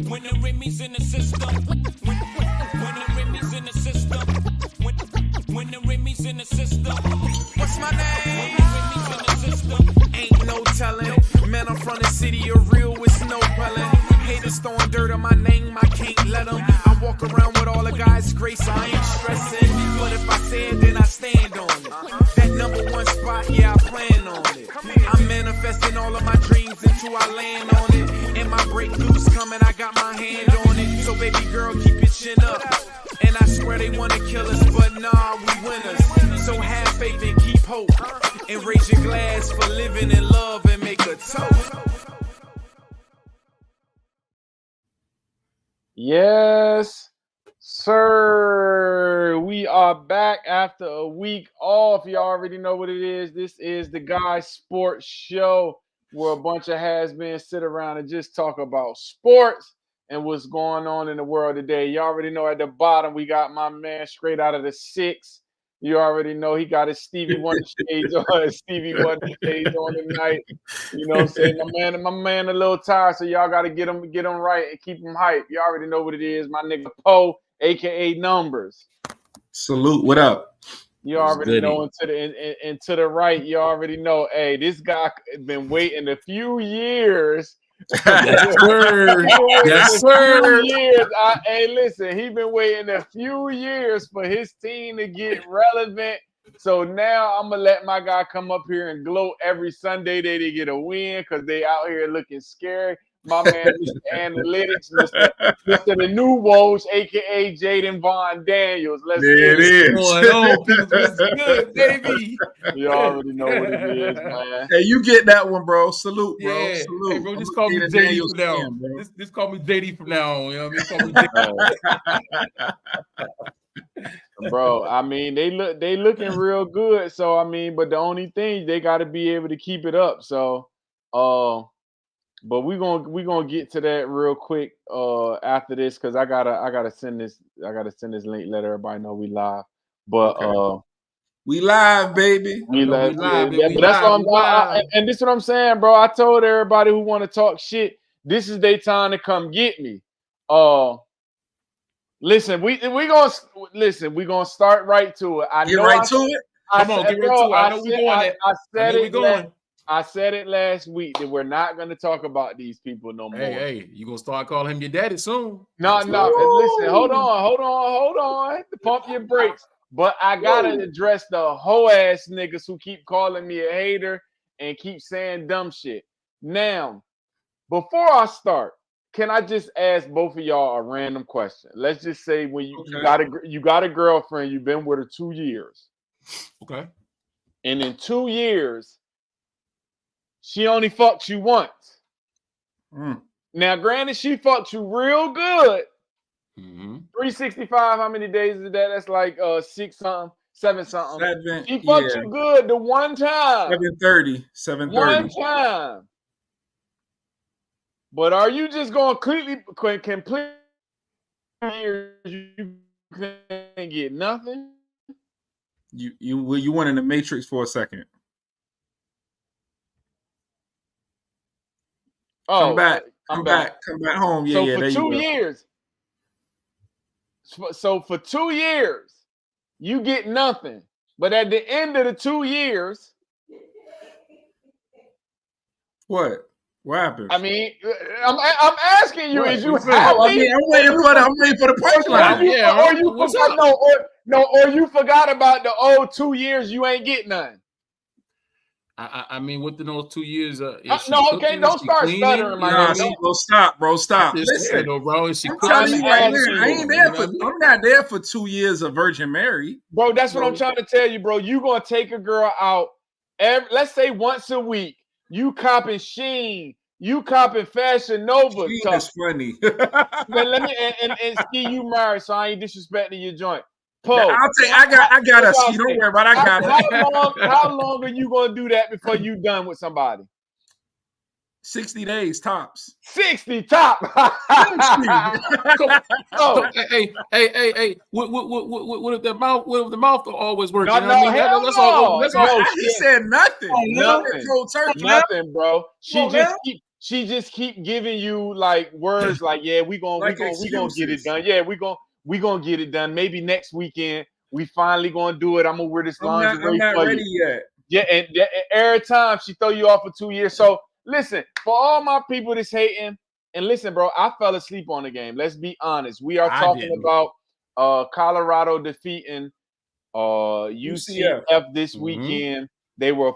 When the Remy's in the system. When the Remy's in the system. When the Remy's in the system. What's my name? When the Remy's in the system. Ain't no telling. Man, I'm from the city of real with snow quelling. Haters throwing dirt on my name, I can't let them. I walk around with all the guys' grace, I ain't stressing. But if I say it, then I stand on it. That number one spot, yeah, I plan on it. I'm manifesting all of my dreams until I land on it. And my breakthroughs coming, I got my hand on it. So baby girl, keep your chin up. And I swear they wanna kill us, but nah, we winners. So have faith and keep hope. And raise your glass for living in love and make a toast. Yes, sir. We are back after a week off. You already know what it is. This is the Guys Sports Show, where a bunch of has-beens sit around and just talk about sports and what's going on in the world today. You already know at the bottom, we got my man straight out of the six. You already know he got his Stevie Wonder shades on. Stevie Wonder shades on tonight. You know what I'm saying? My man a little tired, so y'all got to get him right and keep him hype. You already know what it is. My nigga Poe, a.k.a. Numbers. Salute. What up? You already know. And to the right, you already know, hey, this guy has been waiting a few years. Yes, sir. Yes, sir. Hey, listen, he been waiting a few years for his team to get relevant. So now I'm gonna let my guy come up here and gloat every Sunday that they get a win because they out here looking scary. My man, Mr. Analytics, Mr. The New Woj, aka Jaden Von Daniels. Let's there it is. What's good, baby? You already know what it is, man. Hey, you get that one, bro. Salute, bro. Yeah. Salute. Hey, bro, just call me JD from now on. Just call me JD from now on. You know what I mean? Call me JD. Bro, I mean, they looking real good. So I mean, but the only thing they got to be able to keep it up. So, but we're gonna get to that real quick after this because I gotta send this link, let everybody know we live. But okay. We live, baby. We live. But that's what and this is what I'm saying, bro. I told everybody who want to talk shit, this is their time to come get me. Listen, we gonna start right to it. Get right to it. Come on, get right to it. I know we're going. I said it last week that we're not going to talk about these people no more. Hey, you gonna start calling him your daddy soon? No. Listen, hold on. Pump your brakes. But I gotta address the hoe ass niggas who keep calling me a hater and keep saying dumb shit. Now, before I start, can I just ask both of y'all a random question? Let's just say when you got a girlfriend, you've been with her 2 years. Okay. And in 2 years, she only fucks you once. Now, granted, she fucks you real good. 365, how many days is that? That's like 6 something, 7 something. She fucked you good the one time. 7:30. One time. But are you just going to complete years you can't get nothing? You went in the Matrix for a second. Oh, come back. Come back home. So for 2 years. So for 2 years, you get nothing. But at the end of the 2 years, what happened? I mean, I'm asking you: is you happy? I'm waiting for the punchline. Or you forgot about the old 2 years you ain't get none. I mean, within those 2 years, don't start stuttering, my nigga. Stop, bro. Listen, bro. I'm not there for 2 years of Virgin Mary, bro. That's what I'm trying to tell you, bro. You gonna take a girl out let's say once a week. You copping Sheen, you copping Fashion Nova. Sheen is funny. Let me and see you married, so I ain't disrespecting your joint. I got a ski. Don't worry about it. I got it. How long are you gonna do that before you done with somebody? 60 days tops. 60 top. Hey. What if the mouth always works? That's all. He said nothing. Nothing, bro. she just keep giving you like words like, yeah, we gonna get it done. Yeah, we gonna get it done. Maybe next weekend we finally gonna do it. I'm gonna wear this lingerie. I'm not for ready you. yet. Yeah, and every time she throw you off for 2 years. So listen, for all my people that's hating, and listen, bro, I fell asleep on the game. Let's be honest. We are talking about Colorado defeating UCF this weekend. They were a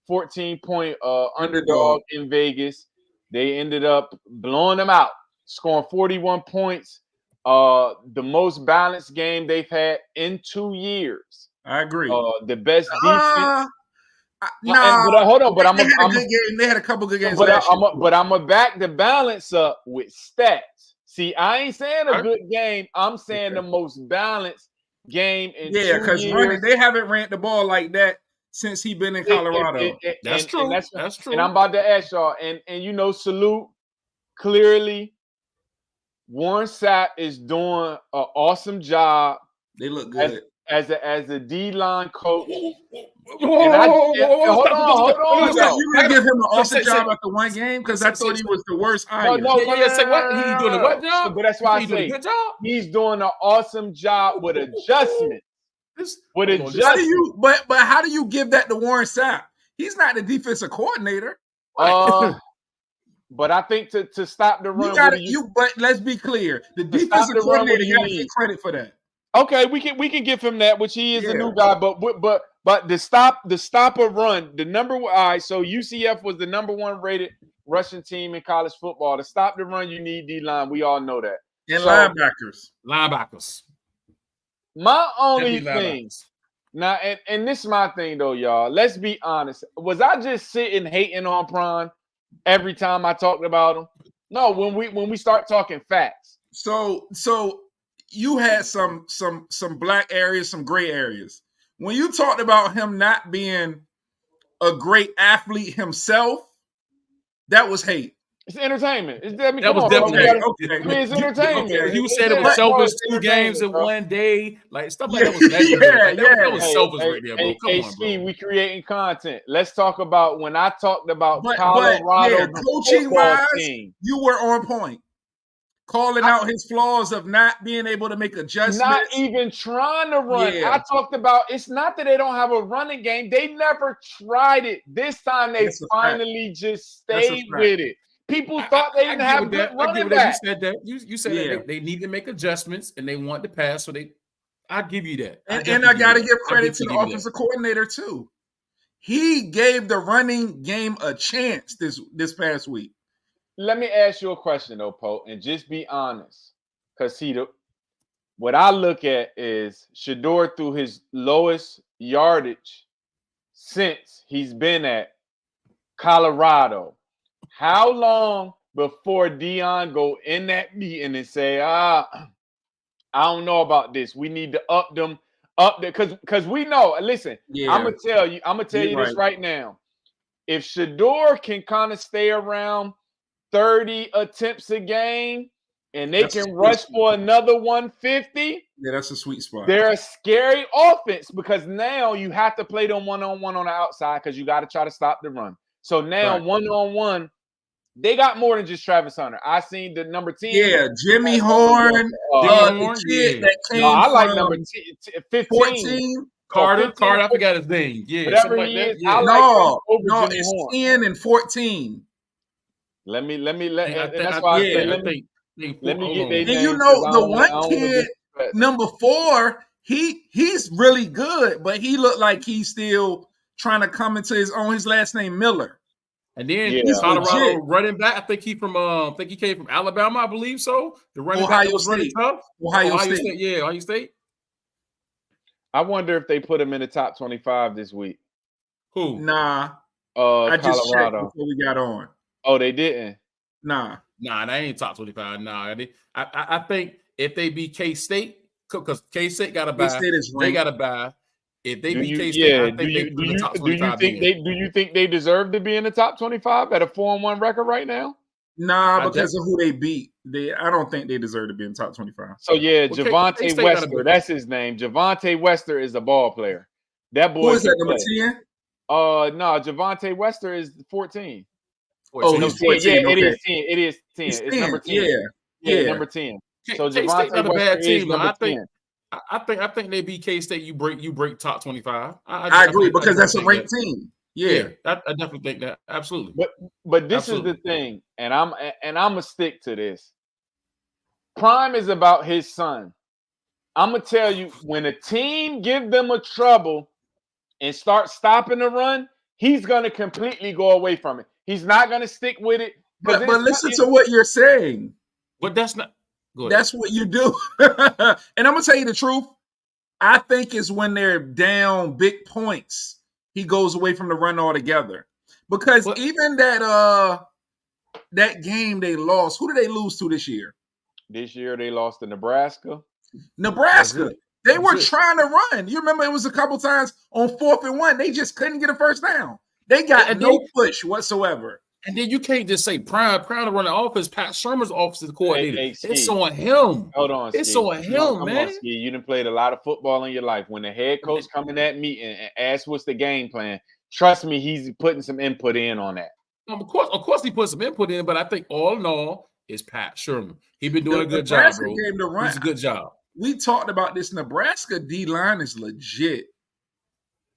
14-point underdog in Vegas. They ended up blowing them out, scoring 41 points. The most balanced game they've had in 2 years. I agree. The best defense. Hold on. But they had a couple good games. But I'm gonna back the balance up with stats. See, I ain't saying a good game. I'm saying the most balanced game in 2 years. Because they haven't ran the ball like that since he been in Colorado. That's true. That's true. And I'm about to ask y'all, and salute clearly. Warren Sapp is doing an awesome job. They look good as a D-line coach. Hold on. You gonna give him an awesome job after one game? Because I thought he was the worst hire. No. Say what? He's doing a what job? But that's why I say he's doing an awesome job with adjustment. But how do you give that to Warren Sapp? He's not the defensive coordinator. But I think to stop the run, but let's be clear: the defensive coordinator got to get credit for that. Okay, we can give him that, which he is a new guy. But to stop a run, the number one. All right, so UCF was the number 1 rated rushing team in college football. To stop the run, you need D-line. We all know that. And linebackers. My only thing now, and this is my thing though, y'all. Let's be honest. Was I just sitting hating on Prime every time I talked about him? No, when we start talking facts. So you had some black areas, some gray areas. When you talked about him not being a great athlete himself, that was hate. It's entertainment. It's definitely okay. It's entertainment. Okay. You said it was selfish 2 games in 1 day, like stuff like that was legendary. That was selfish right there, bro. Come on, bro. We creating content. Let's talk about when I talked about Colorado coaching wise. You were on point, calling out his flaws of not being able to make adjustments, not even trying to run. Yeah. I talked about it's not that they don't have a running game; they never tried it. This time they finally just stayed with it. People thought they didn't have good running backs. You said that. You said that they need to make adjustments and they want to pass. So I give you that. And I got to give credit to the offensive coordinator too. He gave the running game a chance this past week. Let me ask you a question though, Poe, and just be honest. Because what I look at is Shedeur through his lowest yardage since he's been at Colorado. How long before Deion go in that meeting and say, I don't know about this. We need to up them because we know. Listen, I'm gonna tell you this right now. If Shedeur can kind of stay around 30 attempts a game and they can rush for another 150, that's a sweet spot. They're a scary offense because now you have to play them one-on-one on the outside because you got to try to stop the run. So now one-on-one. They got more than just Travis Hunter. I seen the number 10. Yeah, Jimmy Horn. The kid that came I like number 15. 14. Carter, I forgot his name. Yeah, whatever he is. Yeah. No, it's Horn. 10 and 14. Let me let me get their names. And you know the one kid, number 4, he's really good, but he looked like he's still trying to come into his own. His last name Miller. And then Colorado running back, I think he came from Alabama, I believe so. The running back was running tough. Ohio State. Yeah, Ohio State. I wonder if they put him in the top 25 this week. Who? Nah. I just checked Colorado before we got on. Oh, they didn't? Nah, they ain't top 25. Nah. I think if they beat K-State, because K-State got a bye. K-State is ranked. They got a bye. If they beat K-State, I think they put in the top 25. Do you think they deserve to be in the top 25 at a 4-1 record right now? Nah, because of who they beat. I don't think they deserve to be in the top 25. So Javonte Wester, that's his name. Javonte Wester is a ball player. That boy. Who is that, number 10? No, Javonte Wester is 14. Oh, he's 14. Yeah, okay. it is 10. It is 10. It's number 10. Yeah. Number 10. So K-State not a bad team. I think they beat K-State. You break top 25. I agree because that's a ranked team. Yeah, I definitely think that. Absolutely. But this is the thing, and I'm gonna stick to this. Prime is about his son. I'm gonna tell you, when a team give them a trouble and start stopping the run, he's gonna completely go away from it. He's not gonna stick with it. But listen to what you're saying. But that's not. That's what you do. And I'm gonna tell you the truth. I think it's when they're down big points, he goes away from the run altogether. Because even that game they lost, who did they lose to this year? This year they lost to Nebraska. They were trying to run. You remember it was a couple times on 4th and 1. They just couldn't get a first down. They got no push whatsoever. And then you can't just say Prime to run the offense. Pat Shermer's offensive coordinator. It's on him. Hold on, it's on him, man. You done played a lot of football in your life. When the head coach come in that meeting and asks what's the game plan, trust me, he's putting some input in on that. Of course, he put some input in, but I think all in all, it's Pat Shermer. He's been doing a good job, bro. It's a good job. We talked about this. Nebraska D-line is legit.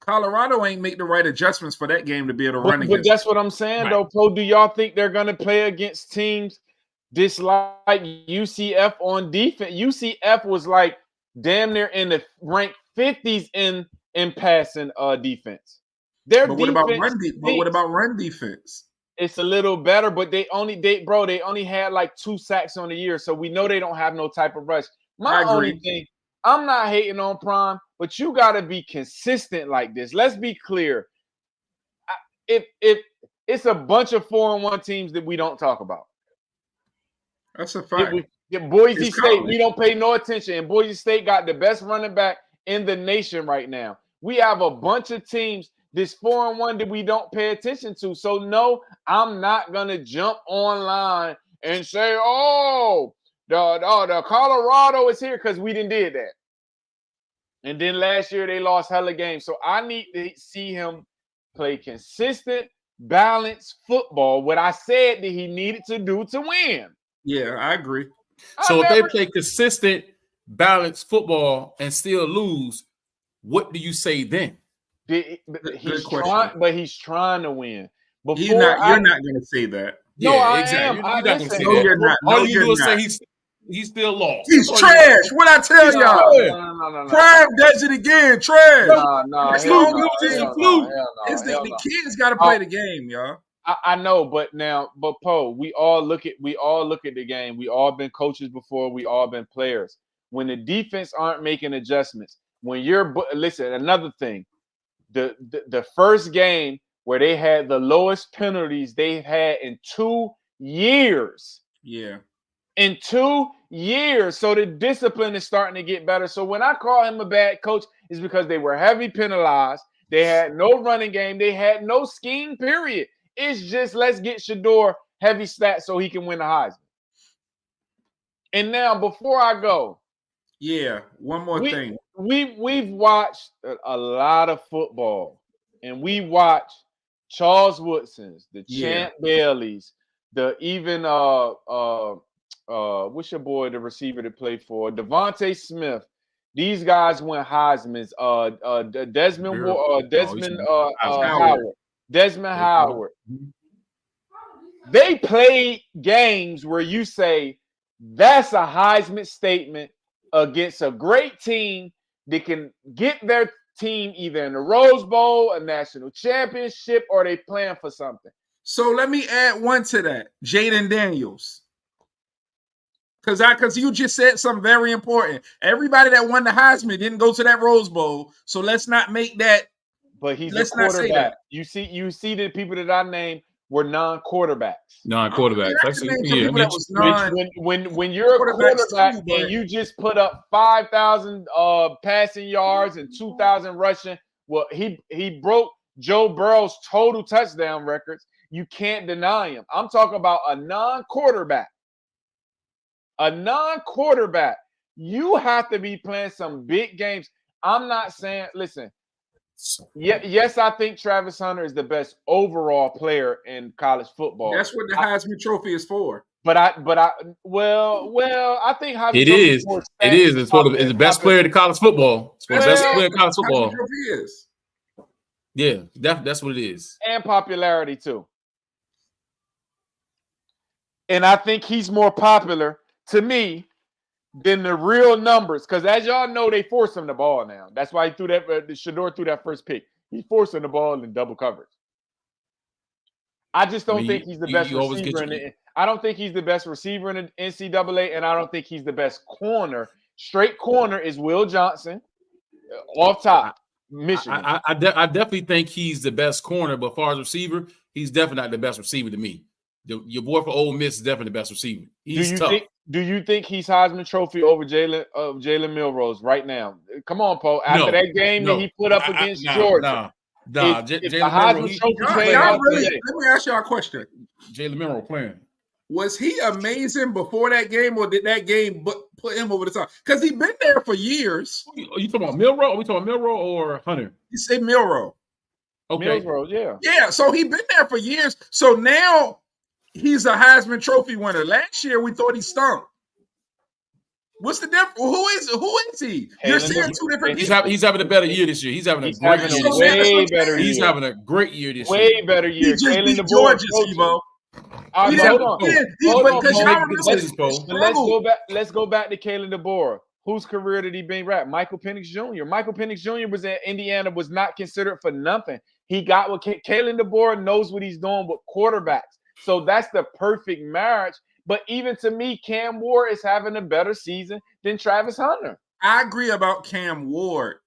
Colorado ain't make the right adjustments for that game to be able to run against. But that's what I'm saying, though, Poe. Do y'all think they're going to play against teams like UCF on defense? UCF was like damn near in the ranked 50s in passing defense. But what about run defense? It's a little better, but they only had like 2 sacks on the year, so we know they don't have no type of rush. My only thing, I'm not hating on Prime, but you got to be consistent like this. Let's be clear. If it's a bunch of 4-1 teams that we don't talk about. That's a fact. Boise State, we don't pay no attention. And Boise State got the best running back in the nation right now. We have a bunch of teams this 4-1 that we don't pay attention to. So no, I'm not gonna jump online and say, oh, the Colorado is here, because we didn't did that. And then last year they lost hella games. So I need to see him play consistent, balanced football. What I said that he needed to do to win. Yeah, I agree. So if they play consistent, balanced football and still lose, what do you say then? He's trying to win. You're not going to say that. No, yeah, I exactly. am. You're not going to say that. No, you're not. All you do is say he's still lost. He's trash. What I tell y'all? No. Prime does it again. Trash. No. The kids got to play the game, y'all. I know, but Poe, we all look at the game. We all been coaches before. We all been players. When the defense aren't making adjustments, listen, another thing, the first game where they had the lowest penalties they've had in 2 years. Yeah. In 2 years. So the discipline is starting to get better. So when I call him a bad coach, it's because they were heavy penalized. They had no running game. They had no scheme, period. It's just, let's get Shador heavy stats so he can win the Heisman. And now, before I go, one more thing. We've watched a lot of football, and we watched Charles Woodson's, the Champ Baileys, what's your boy, the receiver that played for Devontae Smith. These guys win Heisman's. Desmond Howard. They play games where you say that's a Heisman statement against a great team that can get their team either in the Rose Bowl, a national championship, or they plan for something. So let me add one to that, Jaden Daniels. Because you just said something very important. Everybody that won the Heisman didn't go to that Rose Bowl, so let's not make that. But he's a quarterback. You see the people that I named were non-quarterbacks. Non-quarterbacks. When you're a quarterback and you just put up 5,000 passing yards and 2,000 rushing, well, he broke Joe Burrow's total touchdown records. You can't deny him. I'm talking about a non-quarterback. A non-quarterback. You have to be playing some big games. I'm not saying, listen, Yes, I think Travis Hunter is the best overall player in college football. That's what the Heisman Trophy is for. But I think Heisman It Trophy is. It is. It's the best player in college football. It's the best player in college football. Trophy is. Yeah, that's what it is. And popularity too. And I think he's more popular to me than the real numbers. Because as y'all know, they force him the ball now. That's why he threw that. Shador threw that first pick. He's forcing the ball in double coverage. I just don't think he's the best receiver I don't think he's the best receiver in the NCAA, and I don't think he's the best corner. Straight corner is Will Johnson, off top, Michigan. I definitely think he's the best corner, but as far as receiver, he's definitely not the best receiver to me. Your boy for Ole Miss is definitely the best receiver. He's tough. Do you think he's Heisman Trophy over Jalen Milrose right now? Come on, Paul. After that game that he put up against Georgia. Jalen Milrose. Let me ask y'all a question. Jalen Milrose playing. Was he amazing before that game, or did that game put him over the top? Because he's been there for years. Are you talking about Milrose? Are we talking about Milrose or Hunter? You say Milrose. Okay. Milrose, yeah. Yeah, so he's been there for years. So now he's a Heisman Trophy winner. Last year we thought he stunk. What's the difference? Who is he? You're seeing two different people. He's having a better year this year. He's having a great year. Way better year. He's having a great year this year. Way better year. He just beat Georgia, Steve-O. Hold on. Let's go back to Kalen DeBoer. Whose career did he bring back? Michael Penix Jr. Michael Penix Jr. was at Indiana, was not considered for nothing. He got what Kalen DeBoer knows what he's doing with quarterbacks. So that's the perfect marriage. But even to me, Cam Ward is having a better season than Travis Hunter. I agree about Cam Ward.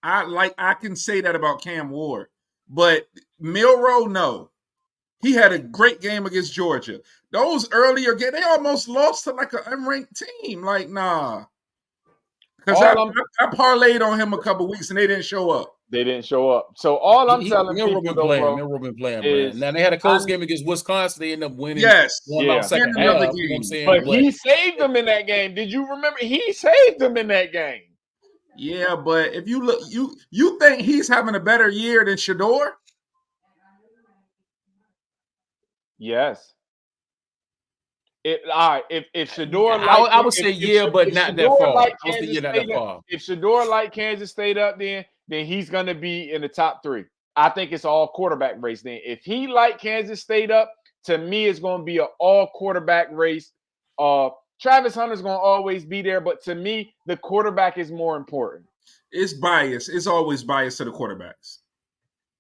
I can say that about Cam Ward. But Milroe, no. He had a great game against Georgia. Those earlier games, they almost lost to like an unranked team. Like, nah. Because I parlayed on him a couple weeks and they didn't show up. They didn't show up. So all I'm telling people, Milroe been playing. Now they had a close game against Wisconsin. They ended up winning. Yes. Second half, you know what I'm saying? But he saved them in that game. Did you remember? He saved them in that game. Yeah, but if you look, you think he's having a better year than Shador? Yes. If Shador, I would say but not that far. If Shador like Kansas State up, then he's gonna be in the top 3. I think it's all quarterback race. Then if he like Kansas State up, to me it's gonna be an all quarterback race. Travis Hunter's gonna always be there, but to me the quarterback is more important. It's bias. It's always bias to the quarterbacks.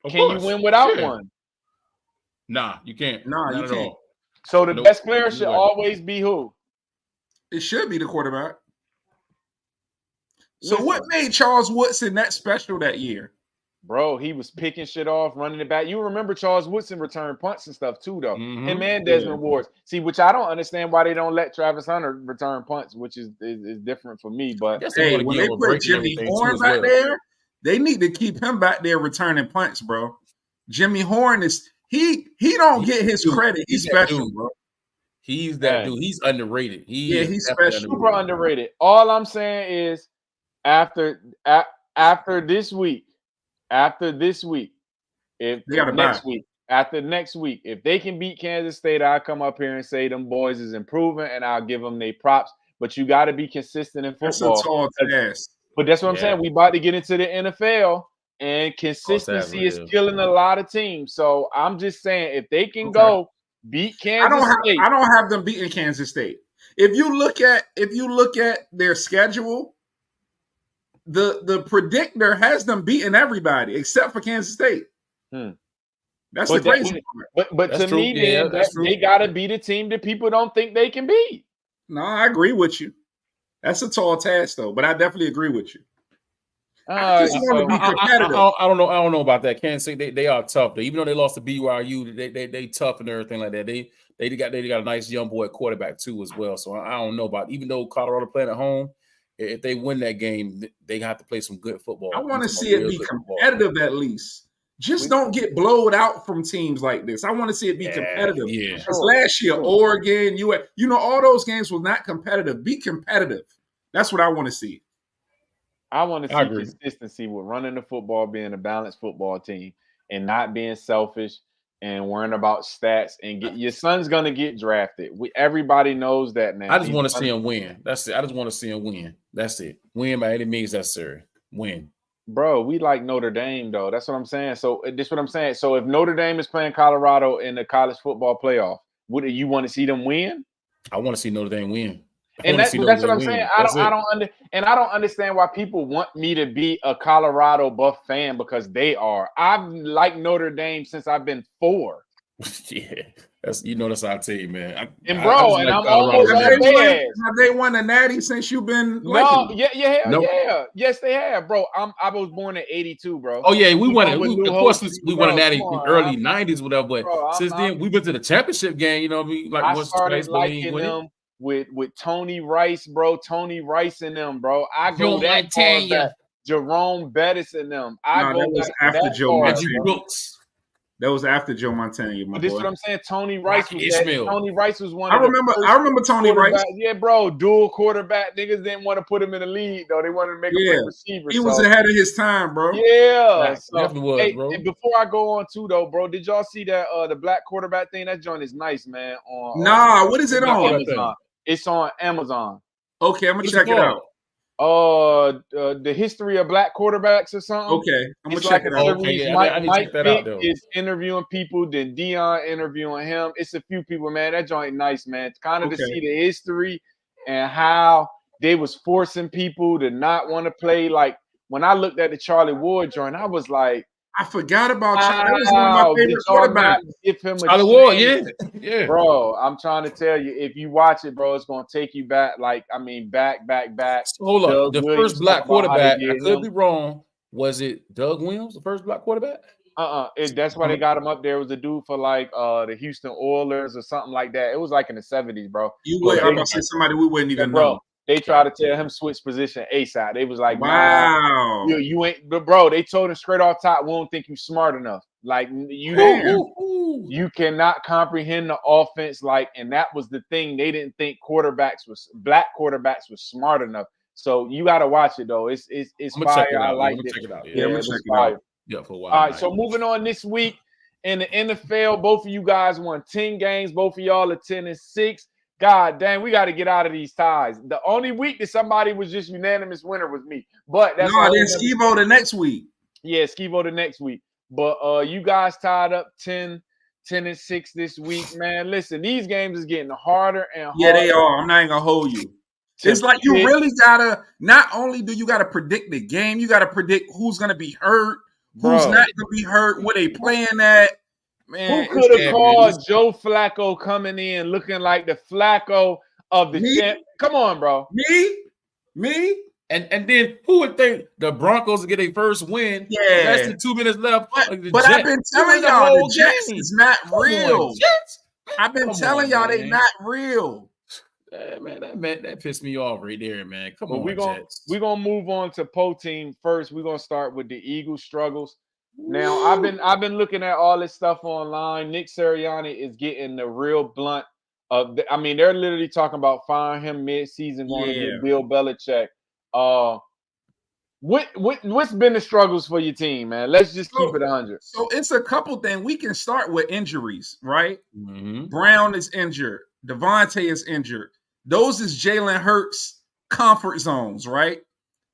Can you win without one? Nah, you can't. Nah, not you at can't. all. So the best player should always be who? It should be the quarterback. So what made Charles Woodson that special that year? Bro, he was picking shit off, running it back. You remember Charles Woodson return punts and stuff too, though. Him and Desmond Ward. See, which I don't understand why they don't let Travis Hunter return punts, which is different for me. But hey, when they put Jimmy Horn back there, they need to keep him back there returning punts, bro. Jimmy Horn is he don't get his credit. He's special, bro. He's that dude. He's underrated. He's special. Super underrated. All I'm saying is after this week, after next week, if they can beat Kansas State, I'll come up here and say them boys is improving, and I'll give them their props. But you got to be consistent in football. That's a tall task. But that's what I'm saying. We about to get into the NFL, and consistency is killing a lot of teams. So I'm just saying, if they can go beat Kansas State, I don't have them beating Kansas State. If you look at their schedule, the predictor has them beating everybody except for Kansas State. That's the crazy part. But to me, they got to beat a team that people don't think they can beat. No, I agree with you. That's a tall task, though. But I definitely agree with you. I just want to be competitive. I don't know about that. Kansas State, they are tough. Even though they lost to BYU, they tough and everything like that. They got a nice young boy quarterback too as well. So I don't know about. Even though Colorado playing at home, if they win that game, they have to play some good football. I want to see it be competitive at least. Just don't get blowed out from teams like this. I want to see it be competitive. Yeah. Because last year, Oregon, all those games were not competitive. Be competitive. That's what I want to see. I want to I see agree. consistency with running the football, being a balanced football team, and not being selfish and worrying about stats. And get your son's gonna get drafted. Everybody knows that now. I just want to see him win. That's it. I just want to see him win. That's it. Win by any means necessary. Win. Bro, we like Notre Dame though. That's what I'm saying. So this is what I'm saying. So if Notre Dame is playing Colorado in the college football playoff, would you want to see them win? I want to see Notre Dame win. And that's what I'm saying. I don't understand why people want me to be a Colorado Buff fan because they are. I've liked Notre Dame since I've been 4. Yeah, that's our team, man. I'm almost have they won a natty since you've been? No, yeah. Yes, they have, bro. I was born in '82, bro. Oh yeah, we won it. Of course, we won a natty in early '90s, whatever. But since then, we went to the championship game. You know what I mean? Like I started liking them with Tony Rice, bro. Tony Rice and them, bro. I go that far back. Jerome Bettis and them. That was after Joe Montana. That was after Joe Montana, my boy. This is what I'm saying. Tony Rice was one. I remember Tony Rice. Yeah, bro. Dual quarterback. Niggas didn't want to put him in the league though. They wanted to make him a receiver. He was ahead of his time, bro. Yeah, definitely was, bro. And before I go on too, though, bro, did y'all see that the black quarterback thing? That joint is nice, man. What is it on? Amazon. It's on Amazon. Okay, I'm gonna check it out. The history of black quarterbacks or something. Okay, I'm gonna check it out. Mike Vick is interviewing people, then Dion interviewing him. It's a few people, man. That joint nice, man. Kind of to see the history and how they was forcing people to not want to play. Like when I looked at the Charlie Ward joint, I was like, I forgot about Charlie. That was one of my favorite quarterbacks. Give him a Charlie Ward, yeah. Bro, I'm trying to tell you, if you watch it, bro, it's gonna take you back. Like, I mean, back. So hold on. The first black quarterback, I could be wrong. Was it Doug Williams, the first black quarterback? That's why they got him up there. It was a dude for like the Houston Oilers or something like that. It was like in the 70s, bro. I'm about to say somebody we wouldn't even know. They tried to tell him switch position ASAP. They was like, wow, nah, you ain't. But bro, they told him straight off top, we don't think you smart enough. Like you cannot comprehend the offense. Like, and that was the thing. They didn't think black quarterbacks was smart enough. So you got to watch it though. It's fire. I like it. Check it out. Yeah, it's fire. Yeah, for a while. All right, so moving on this week in the NFL, both of you guys won 10 games. Both of y'all are 10-6. God damn, we got to get out of these ties. The only week that somebody was just unanimous winner was me. But that's then Skivo the next week. Yeah, Skivo the next week. But you guys tied up 10-6 this week, man. Listen, these games is getting harder and harder. Yeah, they are. I'm not even gonna hold you. It's like you really gotta. Not only do you gotta predict the game, you gotta predict who's gonna be hurt, who's not gonna be hurt, where they playing at. Man, who could have called Joe Flacco coming in looking like the Flacco of the champ? Come on, bro. Me. And then who would think the Broncos would get a first win? Yeah. Less than 2 minutes left. But I've been telling y'all the Jets is not real. I've been telling y'all they not real. Man, that pissed me off right there, man. Come on, we're gonna move on to Poe team first. We're gonna start with the Eagles struggles. Now, I've been looking at all this stuff online. Nick Sirianni is getting the real blunt of. I mean, they're literally talking about firing him mid-season, going to get Bill Belichick. What's been the struggles for your team, man? Let's just keep it 100. So it's a couple things. We can start with injuries, right? Mm-hmm. Brown is injured. Devontae is injured. Those is Jalen Hurts' comfort zones, right?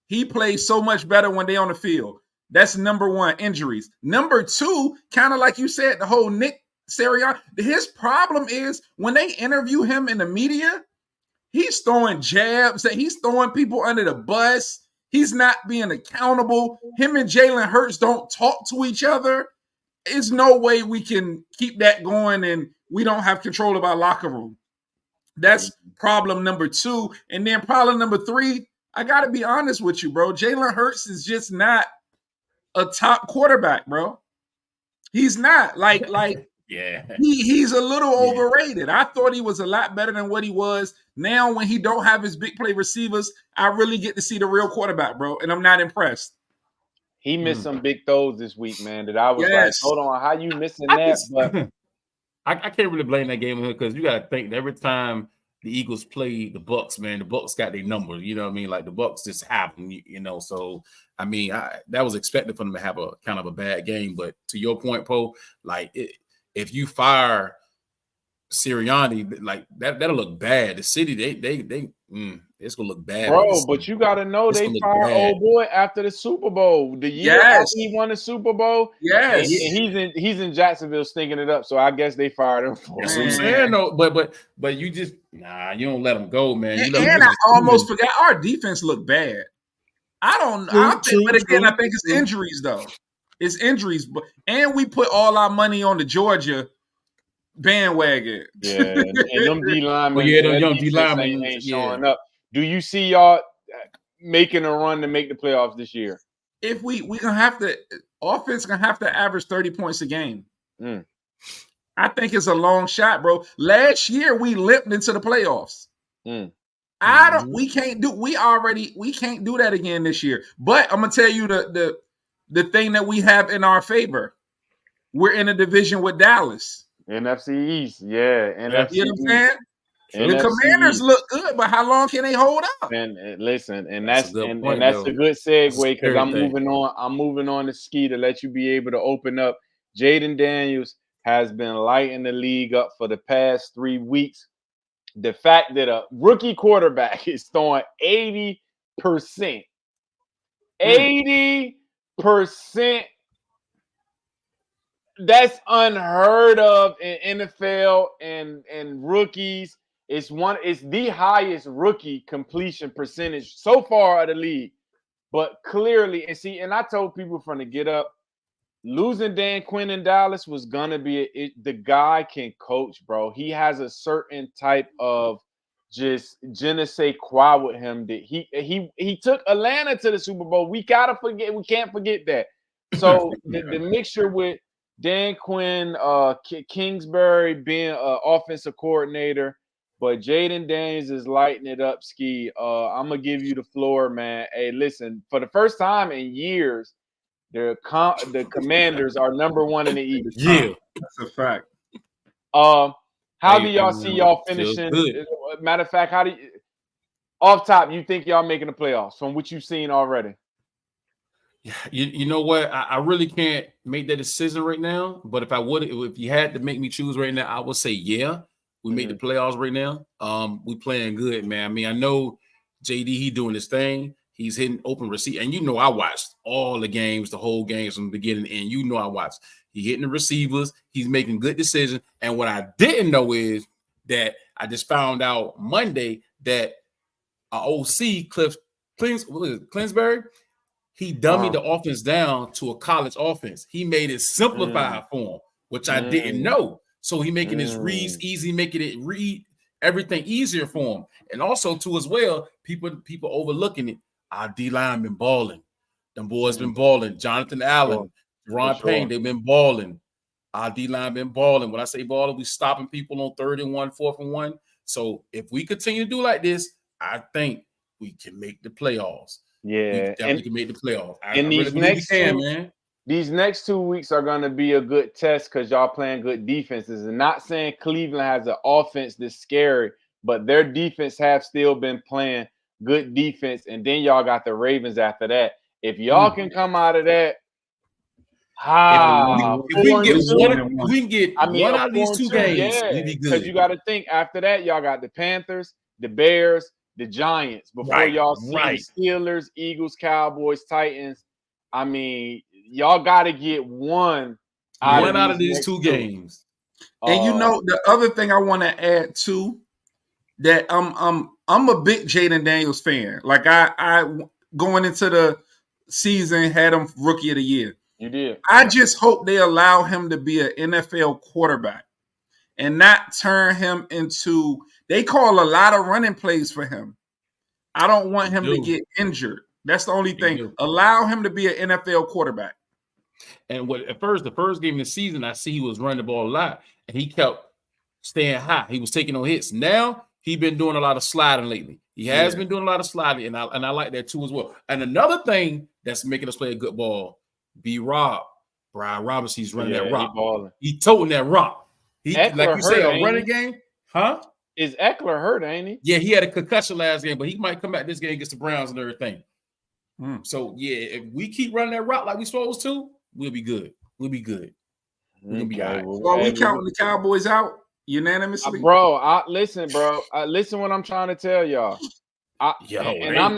He plays so much better when they're on the field. That's number one, injuries. Number two, kind of like you said, the whole Nick Sirianni. His problem is when they interview him in the media, he's throwing jabs, and he's throwing people under the bus. He's not being accountable. Him and Jalen Hurts don't talk to each other. There's no way we can keep that going and we don't have control of our locker room. That's problem number two. And then problem number three, I got to be honest with you, bro. Jalen Hurts is just not a top quarterback, bro. He's not like he's a little overrated. I thought he was a lot better than what he was. Now when he don't have his big play receivers, I really get to see the real quarterback, bro, and I'm not impressed. He missed some big throws this week, man, that I was like, hold on, how you missing that? But I can't really blame that game on him because you got to think every time the Eagles play the Bucks, man. The Bucks got their number. You know what I mean? Like the Bucks just happen, you know. So I mean, that was expected for them to have a kind of a bad game. But to your point, Poe, like if you fire Sirianni, like that'll look bad. The city, it's gonna look bad, bro. But you gotta know they fired old boy after the Super Bowl. The year after he won the Super Bowl, and he's in Jacksonville stinking it up. So I guess they fired him for. That's what I'm saying, no. But you just you don't let them go, man. And I almost forgot our defense looked bad. I think it's injuries though. It's injuries, and we put all our money on the Georgia bandwagon. Yeah, and them D linemen, them young D linemen ain't showing up. Do you see y'all making a run to make the playoffs this year? If we gonna have to, offense gonna have to average 30 points a game. I think it's a long shot, bro. Last year we limped into the playoffs. We can't do that again this year. But I'm gonna tell you the thing that we have in our favor. We're in a division with Dallas. NFC East, yeah. NFC you know what I'm saying? The Commanders look good, but how long can they hold up? And listen, that's a good segue because I'm moving on to Ski to let you be able to open up. Jaden Daniels has been lighting the league up for the past 3 weeks. The fact that a rookie quarterback is throwing 80%, 80%. That's unheard of in NFL and rookies. It's the highest rookie completion percentage so far of the league. But clearly, and I told people from the get up, losing Dan Quinn in Dallas was gonna be the guy can coach, bro. He has a certain type of just je ne sais quoi with him that he took Atlanta to the Super Bowl. We can't forget that. So the mixture with Dan Quinn, Kingsbury being an offensive coordinator, but Jaden Daniels is lighting it up, Ski. I'm going to give you the floor, man. Hey, listen, for the first time in years, the Commanders are #1 in the East. Yeah, that's a fact. How do y'all see y'all finishing? Matter of fact, off top, you think y'all making the playoffs from what you've seen already? You know what? I really can't make that decision right now. But if you had to make me choose right now, I would say we made the playoffs right now. We playing good, man. I mean, I know JD, he doing his thing. He's hitting open receiver, and I watched all the games, the whole games from the beginning, and I watched. He hitting the receivers. He's making good decisions. And what I didn't know is that I just found out Monday that our OC Cliff Clinsbury. He dummied the offense down to a college offense. He made it simplified for him, which I didn't know. So he making his reads easy, making it read everything easier for him. And also, too, as well, people overlooking it. Our D-line been balling. Them boys been balling. Jonathan Allen, Ron Payne, they've been balling. Our D-line been balling. When I say balling, we stopping people on 3rd and 1, 4th and 1. So if we continue to do like this, I think we can make the playoffs. Yeah, we can make the playoffs. These next 2 weeks are going to be a good test because y'all playing good defenses. And not saying Cleveland has an offense that's scary, but their defense have still been playing good defense. And then y'all got the Ravens after that. If y'all can come out of that, if we can get one out of these 2 games, we'd be good. Because you got to think after that, y'all got the Panthers, the Bears, the Giants before y'all see the Steelers, Eagles, Cowboys, Titans. I mean, y'all got to get one out of these 2 games. And the other thing I want to add too, that I'm a big Jaden Daniels fan. Like I going into the season had him rookie of the year. You did. I just hope they allow him to be an NFL quarterback and not turn him into. They call a lot of running plays for him. I don't want him to get injured. That's the only thing. Allow him to be an NFL quarterback. And the first game of the season, I see he was running the ball a lot, and he kept staying high. He was taking no hits. Now he's been doing a lot of sliding lately. He has been doing a lot of sliding, and I like that too as well. And another thing that's making us play a good ball, Brian Robinson, he's running that rock. He toting that rock. He like you say, a running game, huh? Is Eckler hurt, ain't he? Yeah, he had a concussion last game, but he might come back this game against the Browns and everything. So yeah, if we keep running that route like we supposed to, we'll be good. We'll be good. We're gonna be all right. So are we counting the Cowboys out unanimously? Bro, listen, bro. Listen what I'm trying to tell y'all. I'm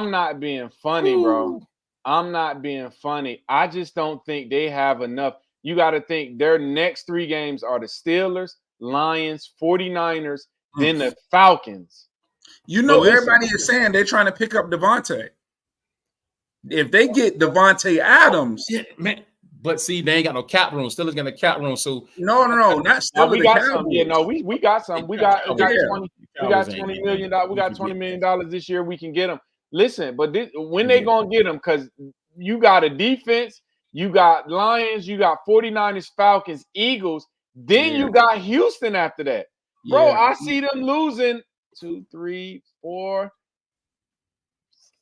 not being funny, bro. I'm not being funny. I just don't think they have enough. You got to think their next 3 games are the Steelers, Lions, 49ers, then the Falcons. You know, everybody is saying they're trying to pick up Devontae. If they get Devontae Adams, man. But see, they ain't got no cap room. Steelers got a cap room, so no, not still. We got some. Yeah, no, we got some. We got $20 million. We got $20 million this year. We can get them. Listen, but when they gonna get them? Because you got a defense, you got Lions, you got 49ers, Falcons, Eagles. Then you got Houston after that, bro. I see them losing 2, 3, 4.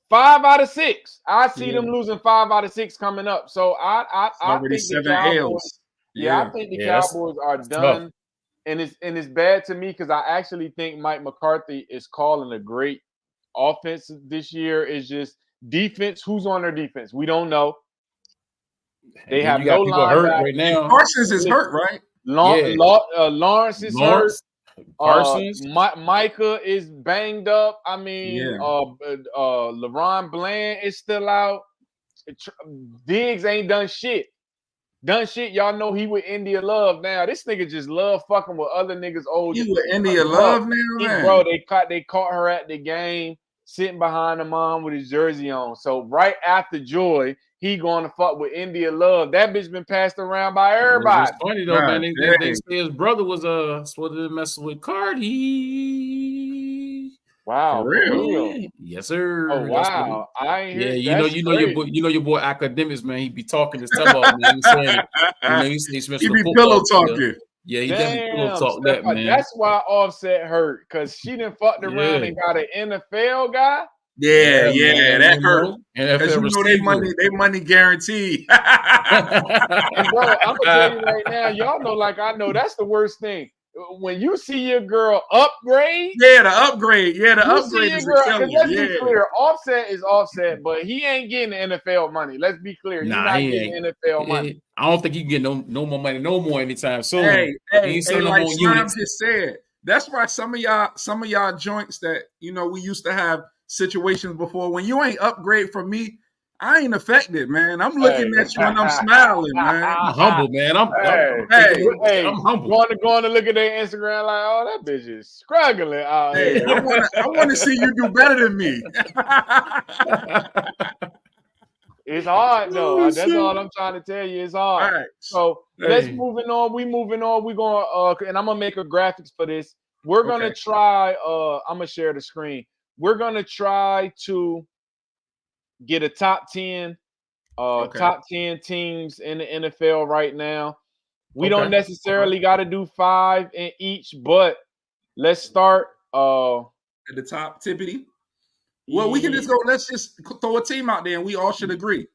5 out of 6. I see them losing 5 out of 6 coming up. So I think the Cowboys. I think the Cowboys are done, and it's bad to me because I actually think Mike McCarthy is calling a great offense this year. It's just defense. Who's on their defense? We don't know. They have no linebacker hurt right now. Parsons is hurt, right? Lawrence is hurt. Parsons, Micah is banged up. I mean, LeRon Bland is still out. Diggs ain't done shit. Y'all know he with India Love now. This nigga just love fucking with other niggas old. He with India Love now, man. Bro, they caught her at the game sitting behind the mom with his jersey on. So right after Joy, he going to fuck with India Love. That bitch been passed around by everybody. It's funny though, man. They say his brother was supposed to mess with Cardi. Wow, for real? Yes, sir. Oh wow, I ain't hear. You know your boy Academics, man. He be talking this stuff about, man. He be pillow talking. Yeah, he definitely pillow talk that, man. That's why Offset hurt, because she done fucked around and got an NFL guy. Yeah, that hurt. Because you know they money guaranteed. And bro, I'm gonna tell you right now, y'all know, like I know, that's the worst thing. When you see your girl upgrade, the upgrade is let's be clear, Offset is Offset, but he ain't getting NFL money. Let's be clear, he's not getting NFL money. I don't think he can get no more money no more anytime soon. Hey, like Slime just said, that's why some of y'all joints that we used to have situations before, when you ain't upgrade from me, I ain't affected, man. I'm looking at you and I'm smiling, man. I'm humble, man. I'm humble. Going to look at their Instagram like, oh, that bitch is struggling out here. I want to see you do better than me. It's hard though. That's all I'm trying to tell you. It's hard. All right. So let's moving on. We moving on. We're going and I'm gonna make a graphics for this. We're gonna try. I'm gonna share the screen. We're gonna try to get a top 10 teams in the NFL right now. We don't necessarily got to do 5 in each, but let's start at the top, tippity. Well, we can just go. Let's just throw a team out there, and we all should agree.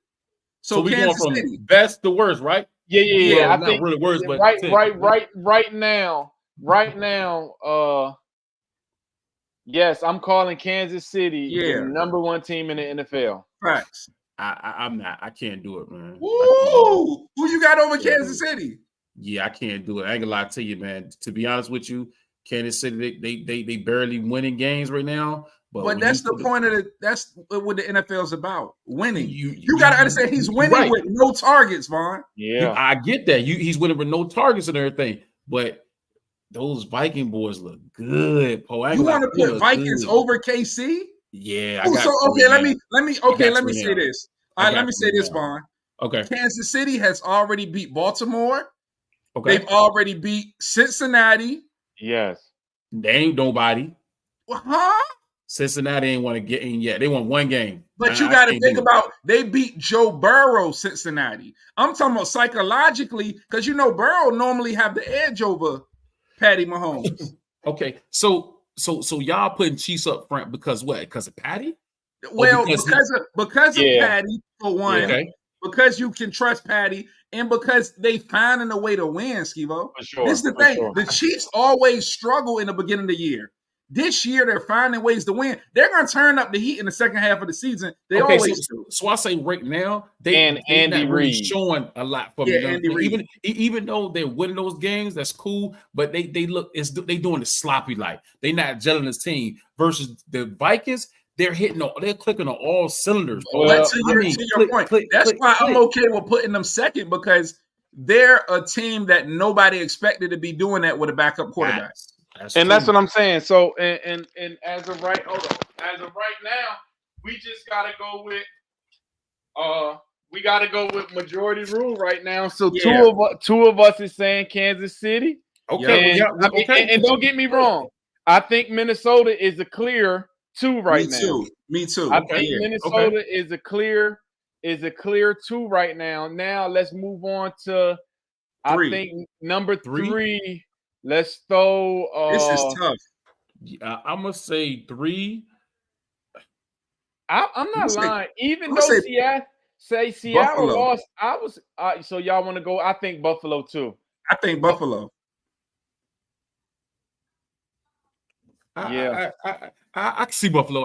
So we Kansas going from City, best to worst, right? Yeah. I not think really worst, but right now. Yes, I'm calling Kansas City the number 1 team in the NFL. Facts. I'm not. I can't do it, man. Woo! Who you got over Kansas City? Yeah, I can't do it. I ain't gonna lie to you, man. To be honest with you, Kansas City, they barely winning games right now. But that's the point of that's what the NFL's about. Winning. You gotta understand he's winning with no targets, Vaughn. Yeah. I get that. He's winning with no targets and everything, but those Viking boys look good, Poe. You want to put Vikings over KC? Yeah. Let me say this. All right, let me say this, Vaughn. Okay. Kansas City has already beat Baltimore. Okay. They've already beat Cincinnati. Yes. They ain't nobody. Huh? Cincinnati ain't want to get in yet. They won 1 game. But you got to think about, they beat Joe Burrow, Cincinnati. I'm talking about psychologically, because Burrow normally have the edge over Patty Mahomes. Okay, so y'all putting Chiefs up front because what? Because of Patty? Well, because of Patty for one. Okay. because you can trust Patty, and because they finding a way to win, Skivo. For sure. This is the for thing. sure. The Chiefs always struggle in the beginning of the year. This year, they're finding ways to win. They're going to turn up the heat in the second half of the season. They always do. So I say right now, they Andy not really Reid. showing a lot for me. Yeah, Andy Reid. Even though they're winning those games, that's cool. But they they doing the sloppy like they not gelling this team versus the Vikings. They're clicking on all cylinders. Bro. But to your point, that's why I'm okay with putting them second, because they're a team that nobody expected to be doing that with a backup quarterback. That's what I'm saying. So, and as of right now, we just gotta go with majority rule right now. So two of us is saying Kansas City. Okay, and don't get me wrong, I think Minnesota is a clear 2 right now. Me too. I think Minnesota is a clear 2 right now. Now let's move on to 3. I think number 3. Let's throw. This is tough. I'm gonna say 3. I'm not lying. Even though Seattle Buffalo lost, I was. So y'all want to go? I think Buffalo too. I think Buffalo. Yeah, I can see Buffalo.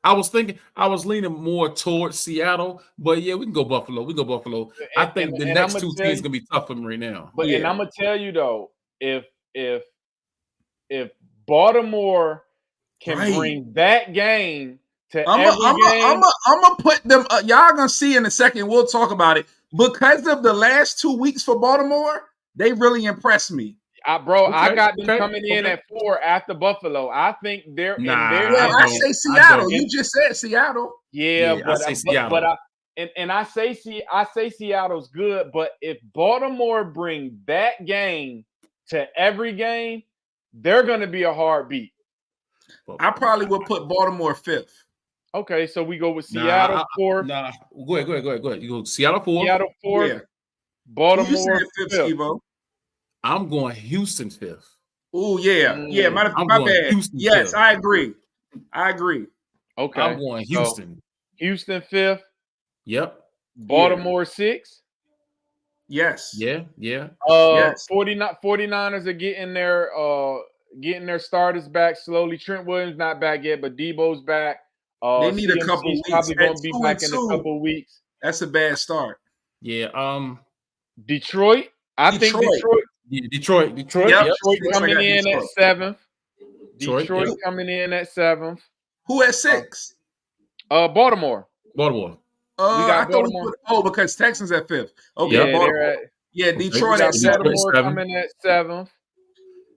I was leaning more towards Seattle, but yeah, we can go Buffalo. I think the next 2 teams gonna be tough for me right now. But and I'm gonna tell you though, if Baltimore can bring that game to every game, I'm gonna put them. Y'all gonna see in a second. We'll talk about it because of the last 2 weeks for Baltimore. They really impressed me. I got them coming in at 4 after Buffalo. I think they're in there. Well, I say Seattle. You just said Seattle. Yeah, but I say Seattle. I say Seattle's good, but if Baltimore bring that game to every game, they're going to be a hard beat. I probably would put Baltimore 5th. Okay, so we go with Seattle 4th. Go ahead. You go Seattle 4th. Seattle 4th. Yeah. Baltimore 5th. I'm going Houston 5th. Oh, yeah. Yeah, my bad. Houston yes, 5th. I agree. Okay. I'm going Houston. So, Houston 5th. Yep. Baltimore 6th. Yes. Yeah. Yes. 49ers are getting their starters back slowly. Trent Williams not back yet, but Debo's back. They need a couple weeks. Probably going to be back in a couple weeks. That's a bad start. Yeah. Detroit. I think Detroit. Yeah, Detroit. Yep. Detroit coming in at 7th. Detroit coming in at 7th. Who at 6? Baltimore. We got Baltimore. Because Texans at 5th. Okay. Detroit at 7th. Baltimore coming at 7th.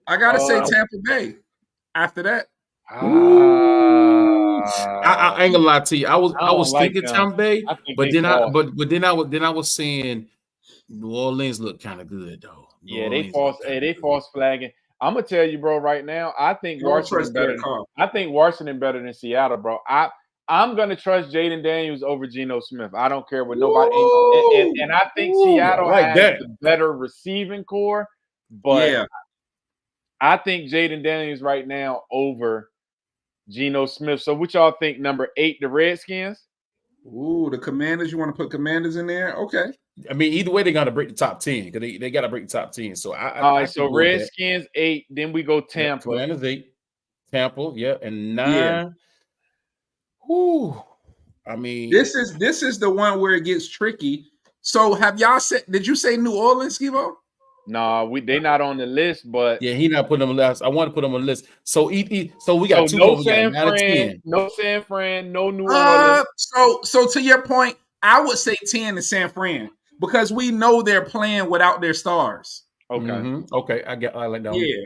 I gotta say Tampa Bay. After that. I ain't gonna lie to you. I was thinking Tampa Bay, but then I was saying New Orleans look kind of good though. They false flagging. I'm gonna tell you, bro, right now. I think Washington better than Seattle, bro. I'm gonna trust Jaden Daniels over Geno Smith. I don't care what nobody. And I think Seattle has the better receiving core, but I think Jaden Daniels right now over Geno Smith. So what y'all think? Number 8, the Redskins. Ooh, the Commanders. You want to put Commanders in there? Okay. I mean, either way, they got to break the top 10 because they got to break the top 10. So all right. So Redskins 8, then we go Tampa. Commanders 8, Tampa, and 9. Yeah. Whoo. I mean, this is the one where it gets tricky. So have y'all said? Did you say New Orleans, Skivo? No, they not on the list, but he not putting them on the list. I want to put them on the list. So so we got 2 no San Fran, no New Orleans. So to your point, I would say 10 to San Fran because we know they're playing without their stars. Okay. Mm-hmm. Okay, I like that one. Yeah.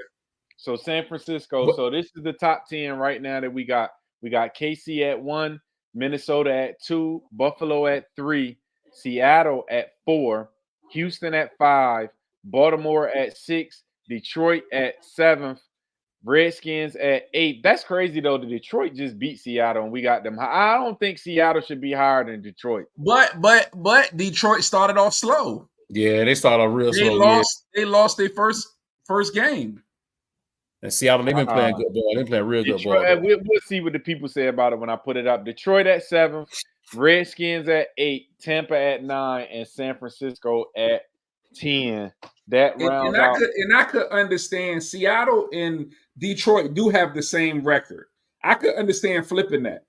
So San Francisco. So this is the top 10 right now that we got. We got KC at 1, Minnesota at 2, Buffalo at 3, Seattle at 4, Houston at 5, Baltimore at 6, Detroit at 7th, Redskins at 8. That's crazy though. The Detroit just beat Seattle and we got them. I don't think Seattle should be higher than Detroit. But Detroit started off slow. Yeah, they started off real slow. They lost their first game. And Seattle, they've been playing good ball. They've been playing real good ball. We'll see what the people say about it when I put it up. Detroit at 7, Redskins at 8, Tampa at 9, and San Francisco at 10. That rounds out. And I could understand Seattle and Detroit do have the same record. I could understand flipping that.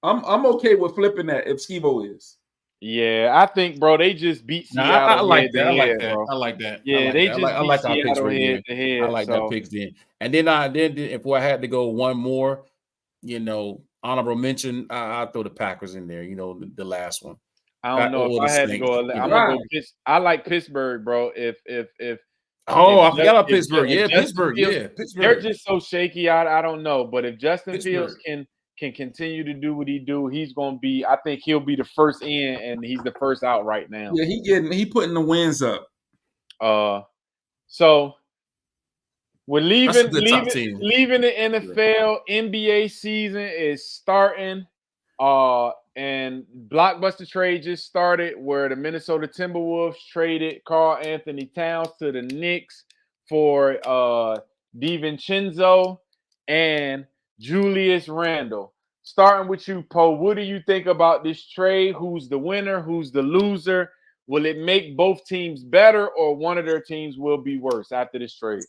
I'm okay with flipping that if Skeevo is. Yeah, I think, bro, they just beat Seattle. I like that. Bro. I like that. Yeah, they just I like our picks Seattle head to head. I like that picks then. And then if I had to go one more, honorable mention, I throw the Packers in there. The last one. I don't know if I had to go. I'm gonna go. I like Pittsburgh, bro. If I forgot about Pittsburgh. Pittsburgh. They're just so shaky. I don't know, but if Justin Fields can continue to do what he do, he's gonna be. I think he'll be the first in, and he's the first out right now. Yeah, he putting the wins up. So we're leaving the NFL. NBA season is starting. And blockbuster trade just started where the Minnesota Timberwolves traded Karl Anthony Towns to the Knicks for DiVincenzo and Julius Randle. Starting with you, Poe, what do you think about this trade? Who's the winner? Who's the loser? Will it make both teams better, or one of their teams will be worse after this trade?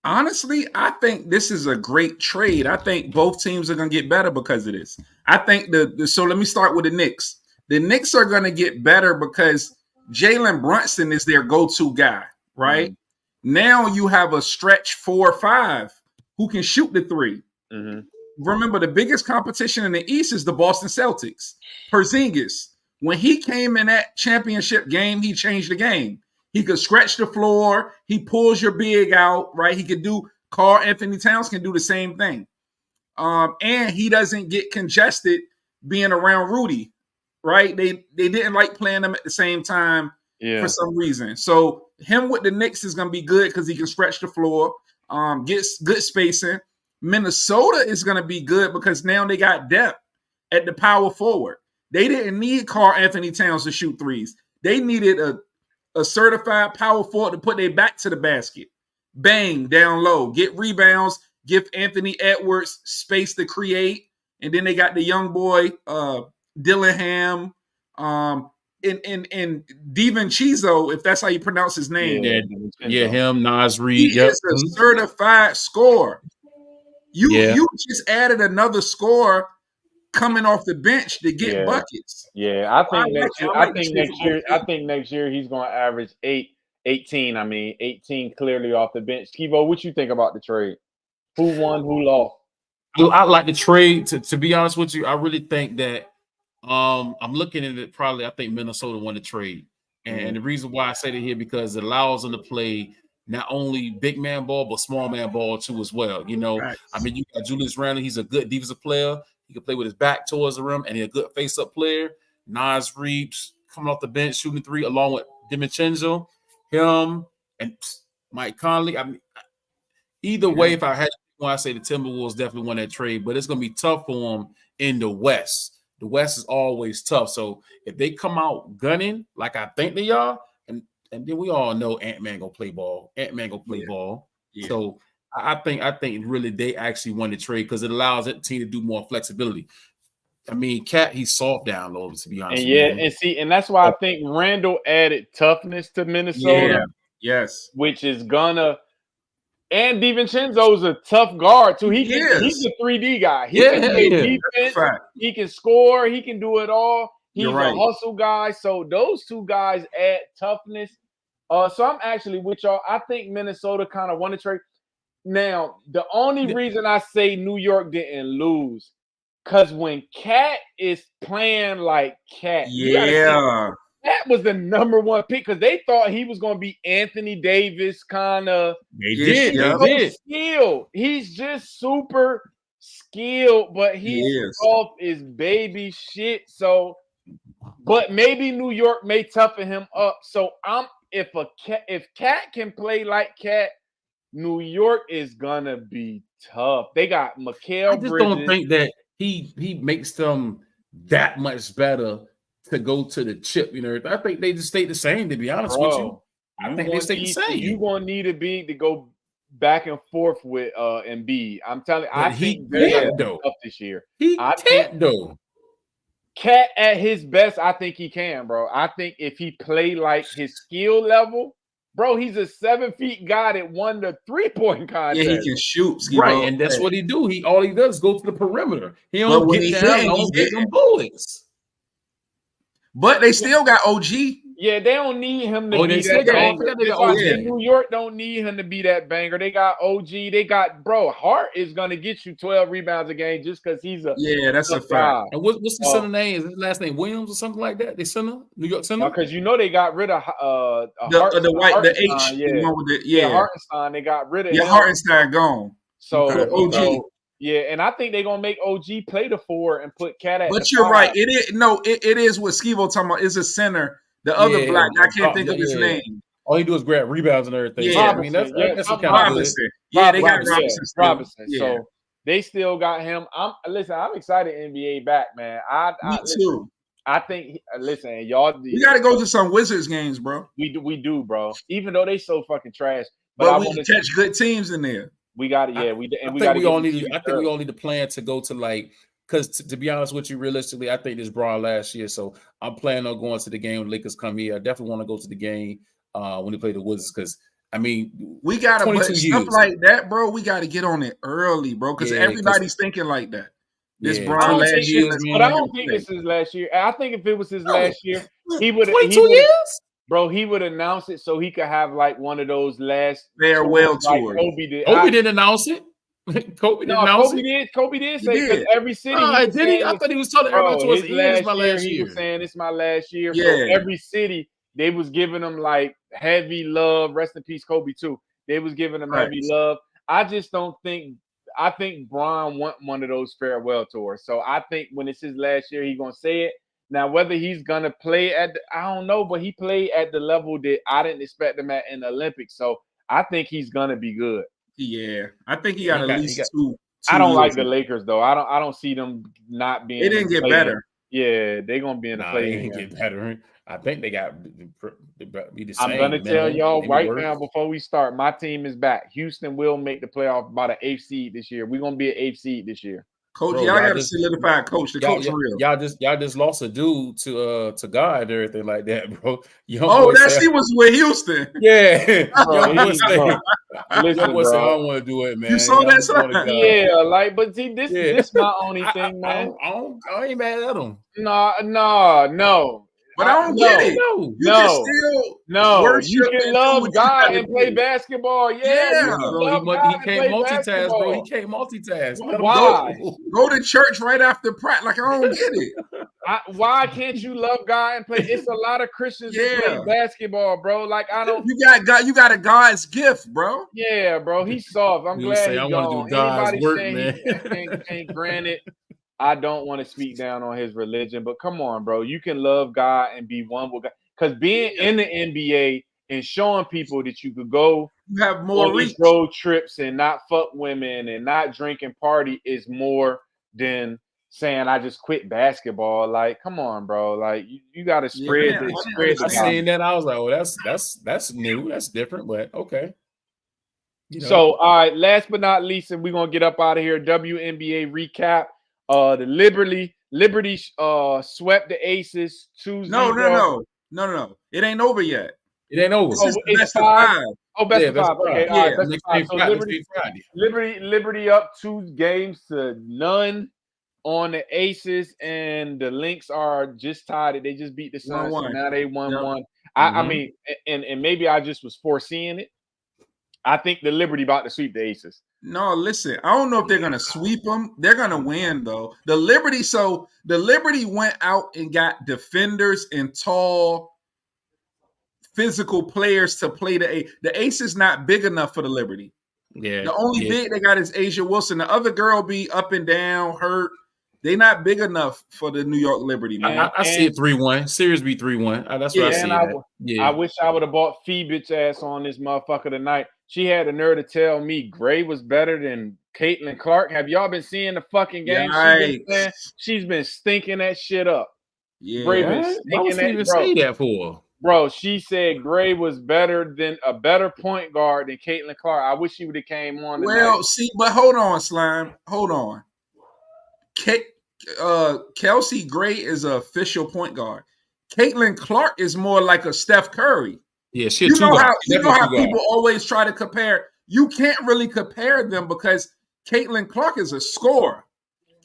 Honestly, I think this is a great trade. I think both teams are going to get better because of this. I think so let me start with the Knicks. The Knicks are going to get better because Jalen Brunson is their go-to guy, right? Mm-hmm. Now you have a stretch 4 or 5 who can shoot the 3. Mm-hmm. Remember, the biggest competition in the East is the Boston Celtics. Porzingis, when he came in that championship game, he changed the game. He could stretch the floor. He pulls your big out, right? He could do. Karl Anthony Towns can do the same thing. And he doesn't get congested being around Rudy, right? They didn't like playing them at the same time for some reason. So him with the Knicks is going to be good because he can stretch the floor, gets good spacing. Minnesota is going to be good because now they got depth at the power forward. They didn't need Karl Anthony Towns to shoot threes. They needed a certified power forward to put their back to the basket. Bang, down low. Get rebounds. Give Anthony Edwards space to create. And then they got the young boy, Dillingham, and DiVincenzo, if that's how you pronounce his name. Him, Nas Reed. He is a certified scorer. You just added another scorer coming off the bench to get buckets. Yeah, I think next year he's going to average 18 clearly off the bench. Kevo, what you think about the trade? Who won, who lost? I like the trade. To be honest with you, I really think that I'm looking at it probably. I think Minnesota won the trade. And the reason why I say that here because it allows them to play not only big man ball, but small man ball too as well. Right. I mean, you got Julius Randle. He's a good defensive player. He can play with his back towards the rim, and he's a good face-up player. Nas Reed coming off the bench, shooting 3, along with DiVincenzo, him, and Mike Conley. I mean, either way, if I had to, I say the Timberwolves definitely won that trade, but it's going to be tough for them in the West. The West is always tough. So if they come out gunning like I think they are, and then we all know Ant-Man going to play ball. Ball. Yeah. So I think really they actually won the trade because it allows that team to do more flexibility. I mean, Cat, he's soft down low, to be honest. And that's why I think Randall added toughness to Minnesota. Yes. Which is gonna, and DiVincenzo's a tough guard too. He's a 3D guy. He can play defense, he can score, he can do it all. He's a hustle guy. So those two guys add toughness. So I'm actually with y'all. I think Minnesota kind of won the trade. Now, the only reason I say New York didn't lose, because when Cat is playing like Cat, that was the number 1 pick because they thought he was going to be Anthony Davis kind of. They did. Skilled. He's just super skilled, but he's off his baby shit. So, but maybe New York may toughen him up. So if Cat can play like Cat, New York is gonna be tough. They got Mikal I just Bridges. don't think that he makes them that much better to go to the chip. I think they just stay the same. To be honest with you, I think they stay the same. You're gonna need a big to go back and forth with Embiid. I'm telling. But I he think they're can't gonna be though. tough this year. He I can't though. Cat at his best, I think he can, bro. I think if he play like his skill level, bro, he's a 7 feet guy that won the 3-point contest. Yeah, he can shoot. Right, and that's what he do. All he does is go to the perimeter. He But don't when get he down, hitting, don't he hit them hitting. bullets. But they still got OG. Yeah, they don't need him to be they still that got- I banger. forgot they That's got why I OG. said New York don't need him to be that banger. They got OG. They got, bro, Hart is going to get you 12 rebounds a game just because he's a Yeah, that's a tough fact. guy. And what's the center name? Is his last name Williams or something like that? They center? New York center? Because you know they got rid of The H, Hartenstein, the one with the Hartenstein. They got rid of yeah, him. Hartenstein gone. So, For OG. so, yeah, and I think they're gonna make OG play the 4 and put Cat at. But the you're 5. right. It is what Skeevo talking about. Is a center. The other black, I can't think of his name. All he do is grab rebounds and everything. Yeah. I mean that's kind of good. Robinson. Yeah, they got Robinson. Still. Robinson. Yeah. So they still got him. I'm excited NBA back, man. Me too. I think y'all. We got to go to some Wizards games, bro. We do, bro. Even though they so fucking trash, but we can catch good teams in there. We got it. Yeah, I think we all need to plan to go to like. Because to be honest with you, realistically, I think this brought last year, so I'm planning on going to the game when Lakers come here. I definitely want to go to the game when they play the Wizards because I mean, we gotta but stuff like that, bro. We got to get on it early, bro, because everybody's thinking like that. This Bron last year, but I don't think this is last year. I think if it was his last year, he would 22 years. Bro, he would announce it so he could have like one of those last farewell tours. Like Kobe did. Kobe didn't announce it. Kobe did say because every city. Did he? I thought he was telling everybody towards the end. It's my last year. He was saying it's my last year. Yeah. So every city they was giving him like heavy love. Rest in peace, Kobe too. They was giving him heavy love. I just don't think. I think Bron want one of those farewell tours. So I think when it's his last year, he's gonna say it. Now whether he's gonna play I don't know, but he played at the level that I didn't expect him at in the Olympics. So I think he's gonna be good. Yeah, I think he got at least two. I don't like the Lakers though. I don't see them not being. It didn't get better. Yeah, they're gonna be in the play. They didn't get better. I think they got be the same. I'm gonna tell y'all right now before we start. My team is back. Houston will make the playoff about an 8th seed this year. We're gonna be an 8th seed this year. Coach, y'all got to solidify coach. The coach for real. Y'all just lost a dude to God and everything like that, bro. He was with Houston. Yeah. Bro, listen, bro. I don't want to do it, man. You saw that sign? Yeah, like, but see, this my only thing, man. I ain't mad at him. No. But I don't get it. You can love God and play basketball. Yeah. He can't multitask, bro. He can't multitask. Why? Go to church right after practice. Like, I don't get it. Why can't you love God and play? It's a lot of Christians that play basketball, bro. Like, I don't. You got a God's gift, bro. Yeah, bro. He's soft. I'm glad he's I gone. want to do God's work, man. Can't grant it. I don't want to speak down on his religion, but come on, bro. You can love God and be one with God. Because being in the NBA and showing people that you could go have more on these road trips and not fuck women and not drink and party is more than saying I just quit basketball. Like, come on, bro. Like, you got to spread the I seen that. I was like, oh, that's new. That's different, but okay. So, all right. Last but not least, and we're gonna get up out of here. WNBA recap. The Liberty swept the Aces 2-0. No. It ain't over yet. It ain't over. It's best 5. Oh, best of 5. Okay, all right. Best of 5. So Liberty up 2-0 on the Aces, and the Lynx are just tied. They just beat the Suns. So now they 1-1. I mean, and maybe I just was foreseeing it. I think the Liberty about to sweep the Aces. No, listen. I don't know if they're gonna sweep them. They're gonna win though. The Liberty went out and got defenders and tall, physical players to play the Ace is not big enough for the Liberty. Yeah. The only big they got is Asia Wilson. The other girl be up and down, hurt. They not big enough for the New York Liberty, man. I see it 3-1. Series be 3-1. That's what I see. I wish I would have bought Fee bitch ass on this motherfucker tonight. She had the nerve to tell me Gray was better than Caitlin Clark. Have y'all been seeing the fucking game? Yikes. She's been stinking that shit up. Yeah. Gray been Why stinking would you even say that for? Bro, she said Gray was a better point guard than Caitlin Clark. I wish she would have came on tonight. Well, see, but hold on, Slime. Hold on. Kelsey Gray is an official point guard. Caitlin Clark is more like a Steph Curry. Yeah, You know how people always try to compare. You can't really compare them because Caitlin Clark is a scorer.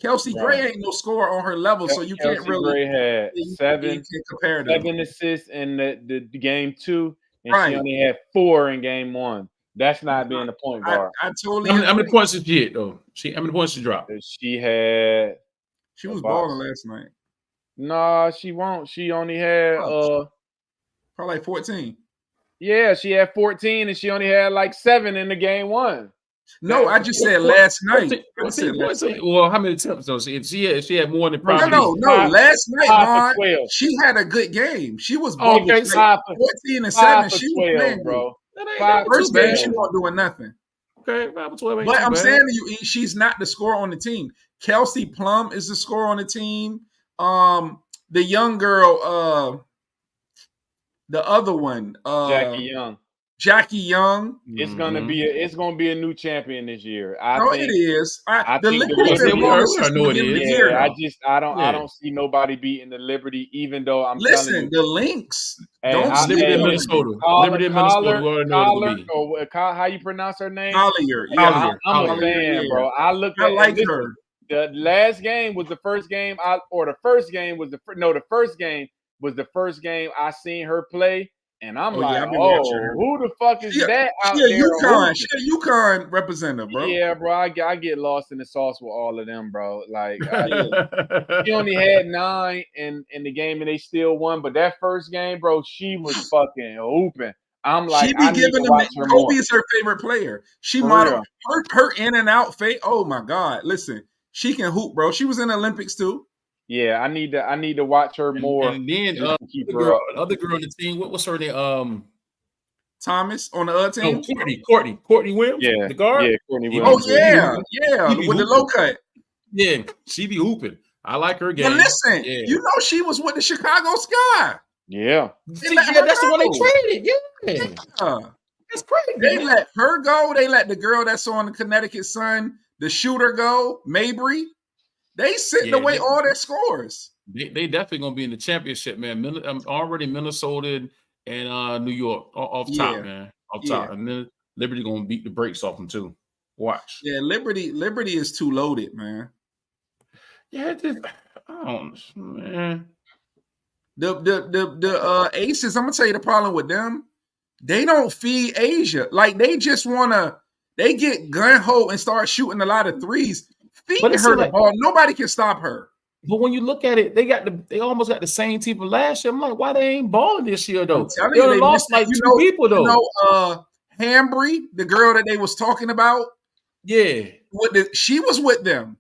Kelsey Gray ain't no scorer on her level, so you can't really. Gray had seven compare them. 7 assists in the game 2, and she only had 4 in game 1. That's not being a point guard. I totally. How many points did she hit though? How many points she dropped? She was balling last night. Nah, she won't. She only had probably like 14. Yeah, she had 14, and she only had like 7 in the game 1. No, I just said last night. Well, how many attempts though? She had more than probably. No. Last night, she had a good game. She was balling 14 and 7. She was playing, bro. First game, she wasn't doing nothing. Okay, 5 or 12. But I'm saying to you, she's not the scorer on the team. Kelsey Plum is the scorer on the team. The young girl, the other one, Jackie Young. It's gonna be a new champion this year. I think it is. I don't see nobody beating the Liberty, even though I'm telling you, the Lynx. Liberty in Minnesota. Liberty in Minnesota. How you pronounce her name? Collier. Yeah, I'm a fan, bro. I like her. The last game was the first game the first game was the first game I seen her play. And I'm who the fuck is that out there? She's a UConn representative, bro. Yeah, bro. I get lost in the sauce with all of them, bro. Like, she only had 9 in the game, and they still won. But that first game, bro, she was fucking hooping. I'm like, she be giving them. Kobe is her favorite player. She modeled her in and out fade. Oh my god! Listen, she can hoop, bro. She was in the Olympics too. Yeah, I need to watch her more. And then other girl on the team, what's her name? Thomas on the other team. Courtney Williams. Yeah, the guard. Yeah, Courtney Williams. Oh yeah, with the low cut. Yeah, she be hooping. I like her game. But listen, you know she was with the Chicago Sky. Yeah, that's the one they traded. Yeah, that's crazy. They let her go. They let the girl that's on the Connecticut Sun, the shooter, go. Mabry. They sitting away all their scores. They definitely gonna be in the championship, man. Already Minnesota and New York off top, man. Off top, and then Liberty gonna beat the brakes off them too. Watch. Yeah, Liberty is too loaded, man. Yeah, I don't, man. The Aces. I'm gonna tell you the problem with them. They don't feed Asia. Like they just wanna. They get gun ho and start shooting a lot of threes. Feeding her the ball, nobody can stop her. But when you look at it, they almost got the same team from last year. I'm like, why they ain't balling this year though? They lost like 2 people though. Hambry, the girl that they was talking about, she was with them.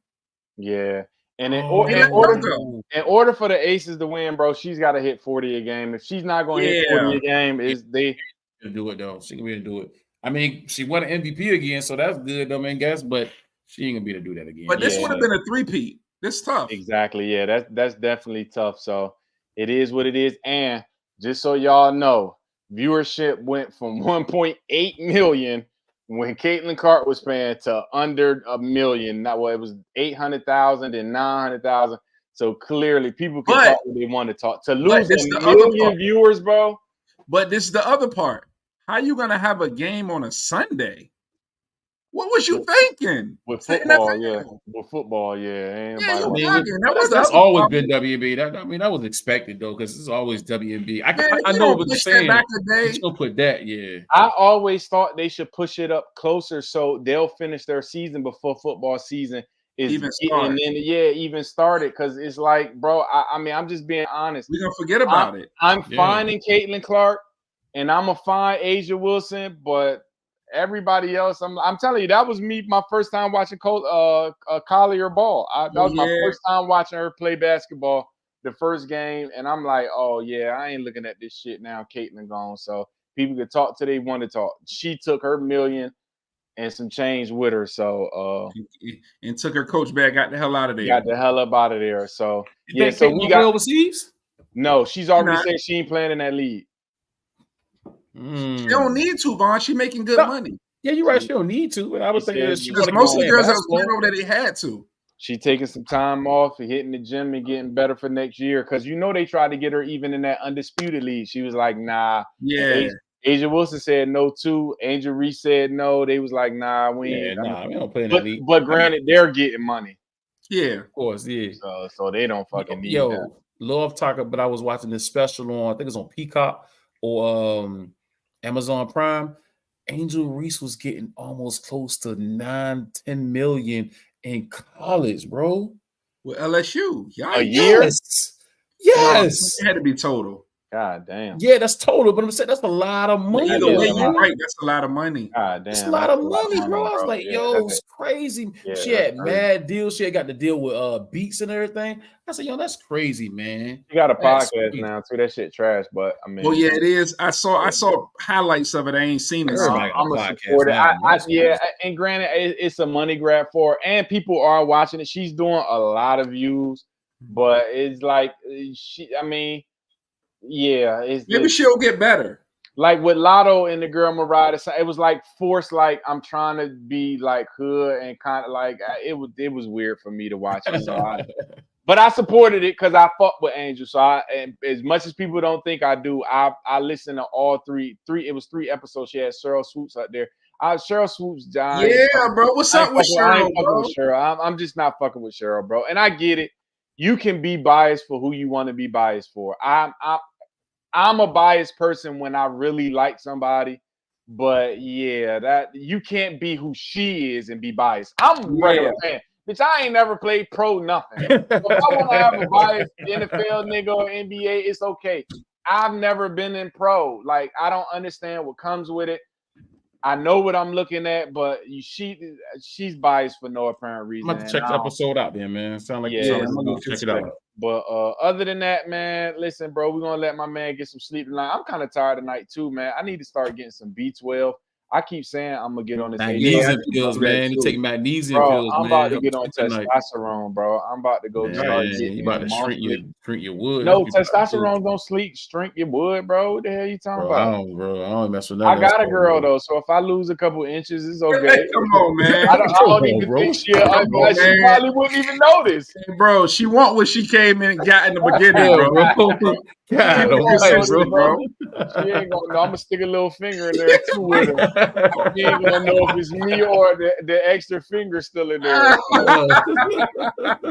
Yeah, and in order for the Aces to win, bro, she's got to hit 40 a game. If she's not going to hit 40 a game, do it though. She can really do it. I mean, she won an MVP again, so that's good. I mean, but she ain't gonna be able to do that again. But this would have been a 3-peat. This tough. Exactly. Yeah, that's definitely tough. So it is what it is. And just so y'all know, viewership went from 1.8 million when Caitlin Clark was playing to under 1 million. It was 800,000 and 900,000. So clearly, people can talk what they want to talk. To lose 1 million viewers, bro. But this is the other part. How you gonna have a game on a Sunday? What was you thinking? With football, yeah. With football, yeah. That's always been WNBA. That was expected though, because it's always WNBA. I know what you're saying. Back in the day. Still put that, yeah. I always thought they should push it up closer so they'll finish their season before football season is even started. Even started, because it's like, bro. I'm just being honest. We're gonna forget about it. I'm finding Caitlin Clark, and I'm gonna find Asia Wilson, but everybody else, I'm telling you, that was me my first time watching Collier ball. That was my first time watching her play basketball, the first game, and I'm like, oh yeah, I ain't looking at this shit now. Caitlin gone, so people could talk till they want to talk. She took her million and some change with her, so and took her coach back, got the hell out of there. Got the hell up out of there. So so we got overseas. No, she's already said she ain't playing in that league. She don't need to, Vaughn. She making good money. Yeah, you're right. She don't need to, but I was thinking that she Because want to most of play the girls that was basketball. playing over there, they had to. She taking some time off and hitting the gym and getting better for next year. Because they tried to get her even in that undisputed league. She was like, nah. Yeah. Asia Wilson said no too. Angel Reese said no. They was like, nah, we ain't. We don't play in that league. But granted, they're getting money. Yeah, of course, yeah. So they don't fucking need that. Love talking, but I was watching this special on, I think it's on Peacock or Amazon Prime. Angel Reese was getting almost close to 9-10 million in college, bro. With LSU. A year? Yes. It had to be total. God damn. Yeah, that's total, but I'm saying that's a lot of money. Either way, you're right. That's a lot of money. God damn. That's a lot of money, bro. I was like, it's crazy. Yeah, she had mad deals. She had got to deal with Beats and everything. I said, that's crazy, man. You got a podcast now too. That shit trash, but I mean, well, yeah, it is. I saw highlights of it. I ain't seen it. I'm gonna support it. And granted, it's a money grab for her, and people are watching it. She's doing a lot of views, but it's like maybe she'll get better. Like with Lotto and the girl Mariah, it was like forced. Like I'm trying to be like hood and kind of like it was weird for me to watch it. So but I supported it because I fuck with Angel. So and as much as people don't think I do, I listen to all three. It was 3 episodes. She had Cheryl Swoops up there. Cheryl Swoops died. Yeah, bro. What's up with Cheryl, bro? I'm just not fucking with Cheryl, bro. And I get it. You can be biased for who you want to be biased for. I'm a biased person when I really like somebody, but yeah, that you can't be who she is and be biased. I'm a regular fan. Bitch, I ain't never played pro nothing. So if I want to have a biased NFL nigga or NBA, it's okay. I've never been in pro. Like, I don't understand what comes with it. I know what I'm looking at, but she's biased for no apparent reason. I'm about to check the episode out there, man. Sound like I'm gonna check it out. But other than that, man, listen, bro, we're gonna let my man get some sleep tonight. I'm kind of tired tonight too, man. I need to start getting some B12. I keep saying I'm gonna get on this magnesium pills, man. You take magnesium pills, I'm man. about to get on testosterone, bro. I'm about to go start getting. You about to shrink your wood. No, testosterone don't shrink your wood, bro. What the hell you talking about? I don't mess with that. I got a girl though, so if I lose a couple inches, it's okay. Come on, man. I don't even think she probably wouldn't even notice. Hey, bro, she want what she came in and got in the beginning, bro. God, bro. She ain't gonna know. I'm gonna stick a little finger in there too with her. She ain't gonna know if it's me or the extra finger still in there.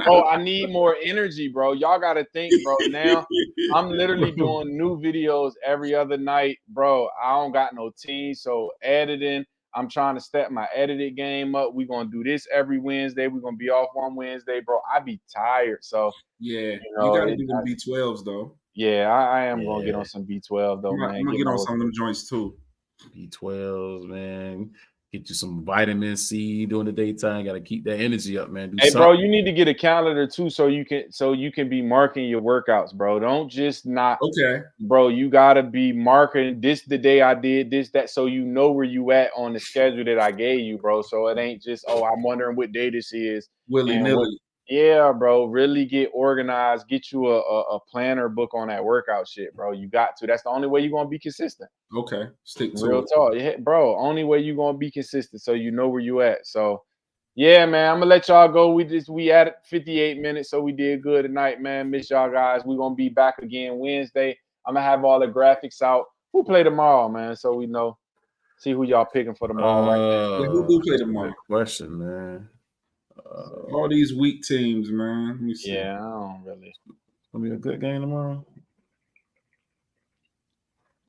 I need more energy, bro. Y'all gotta think, bro. Now I'm literally doing new videos every other night, bro. I don't got no team, so editing. I'm trying to step my edited game up. We're gonna do this every Wednesday. We're gonna be off one Wednesday, bro. I be tired, so you gotta do them B12s though. Yeah, I am gonna get on some B12 though, man. I'm gonna get on some of them joints too. B12s, man. Get you some vitamin C during the daytime. Got to keep that energy up, man. Bro, you need to get a calendar too, so you can be marking your workouts, bro. Don't just not. Okay, bro. You gotta be marking this the day I did this, that, so you know where you at on the schedule that I gave you, bro. So it ain't just I'm wondering what day this is. Willy-nilly. Yeah, bro. Really get organized. Get you a planner book on that workout shit, bro. You got to. That's the only way you're gonna be consistent. Okay, stick to real it. talk. Yeah, bro. Only way you're gonna be consistent, so you know where you at. So, yeah, man. I'm gonna let y'all go. We at 58 minutes, so we did good tonight, man. Miss y'all guys. We're gonna be back again Wednesday. I'm gonna have all the graphics out. Who play tomorrow, man? So we know. See who y'all picking for tomorrow. Right now. Who do play tomorrow? Question, man. All these weak teams, man. Let me see. Yeah, I don't really. Gonna be a good game tomorrow.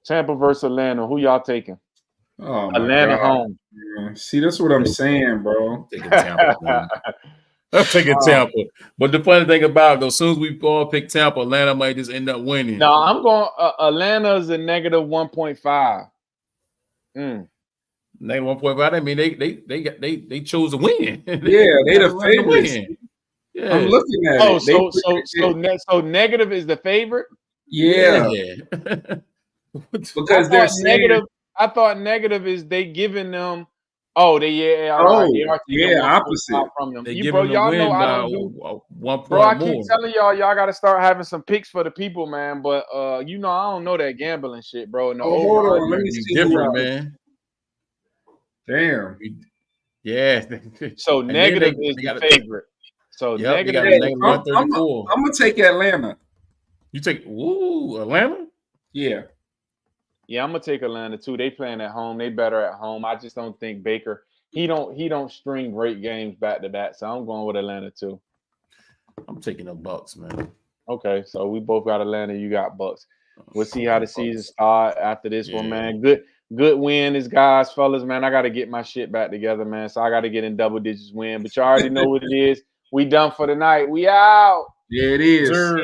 Tampa versus Atlanta. Who y'all taking? Oh, Atlanta home. Yeah. See, that's what I'm saying, bro. Taking Tampa. I'm taking Tampa. But the funny thing about it, though, as soon as we all pick Tampa, Atlanta might just end up winning. No, I'm going. Atlanta's a negative 1.5. Negative 1.5. I mean, they chose to win. Yeah, they the favorites. Yeah. I'm looking at it. So negative is the favorite. Yeah. Because they're negative. I thought negative is they giving them Oh, they are taking opposite. from them. They You give bro, them the y'all win know I by don't do. 1 Bro, I point keep more. telling y'all got to start having some picks for the people, man. But you know I don't know that gambling shit, bro. And the Oh, hold on, let me You see. different, man. Damn. Yeah. So And then negative they is the got favorite. So Yep, they negative. got a negative 134. I'm gonna take Atlanta. You take Atlanta? Yeah. Yeah, I'm gonna take Atlanta too. They playing at home. They better at home. I just don't think Baker. He don't string great games back to back. So I'm going with Atlanta too. I'm taking the Bucks, man. Okay, so we both got Atlanta. You got Bucks. We'll see how the Bucks. season start after this one, Yeah. man. Good win, is guys, fellas, man. I got to get my shit back together, man. So I got to get in double digits win. But you already know what it is. We done for the night. We out. Yeah, it is. Sir.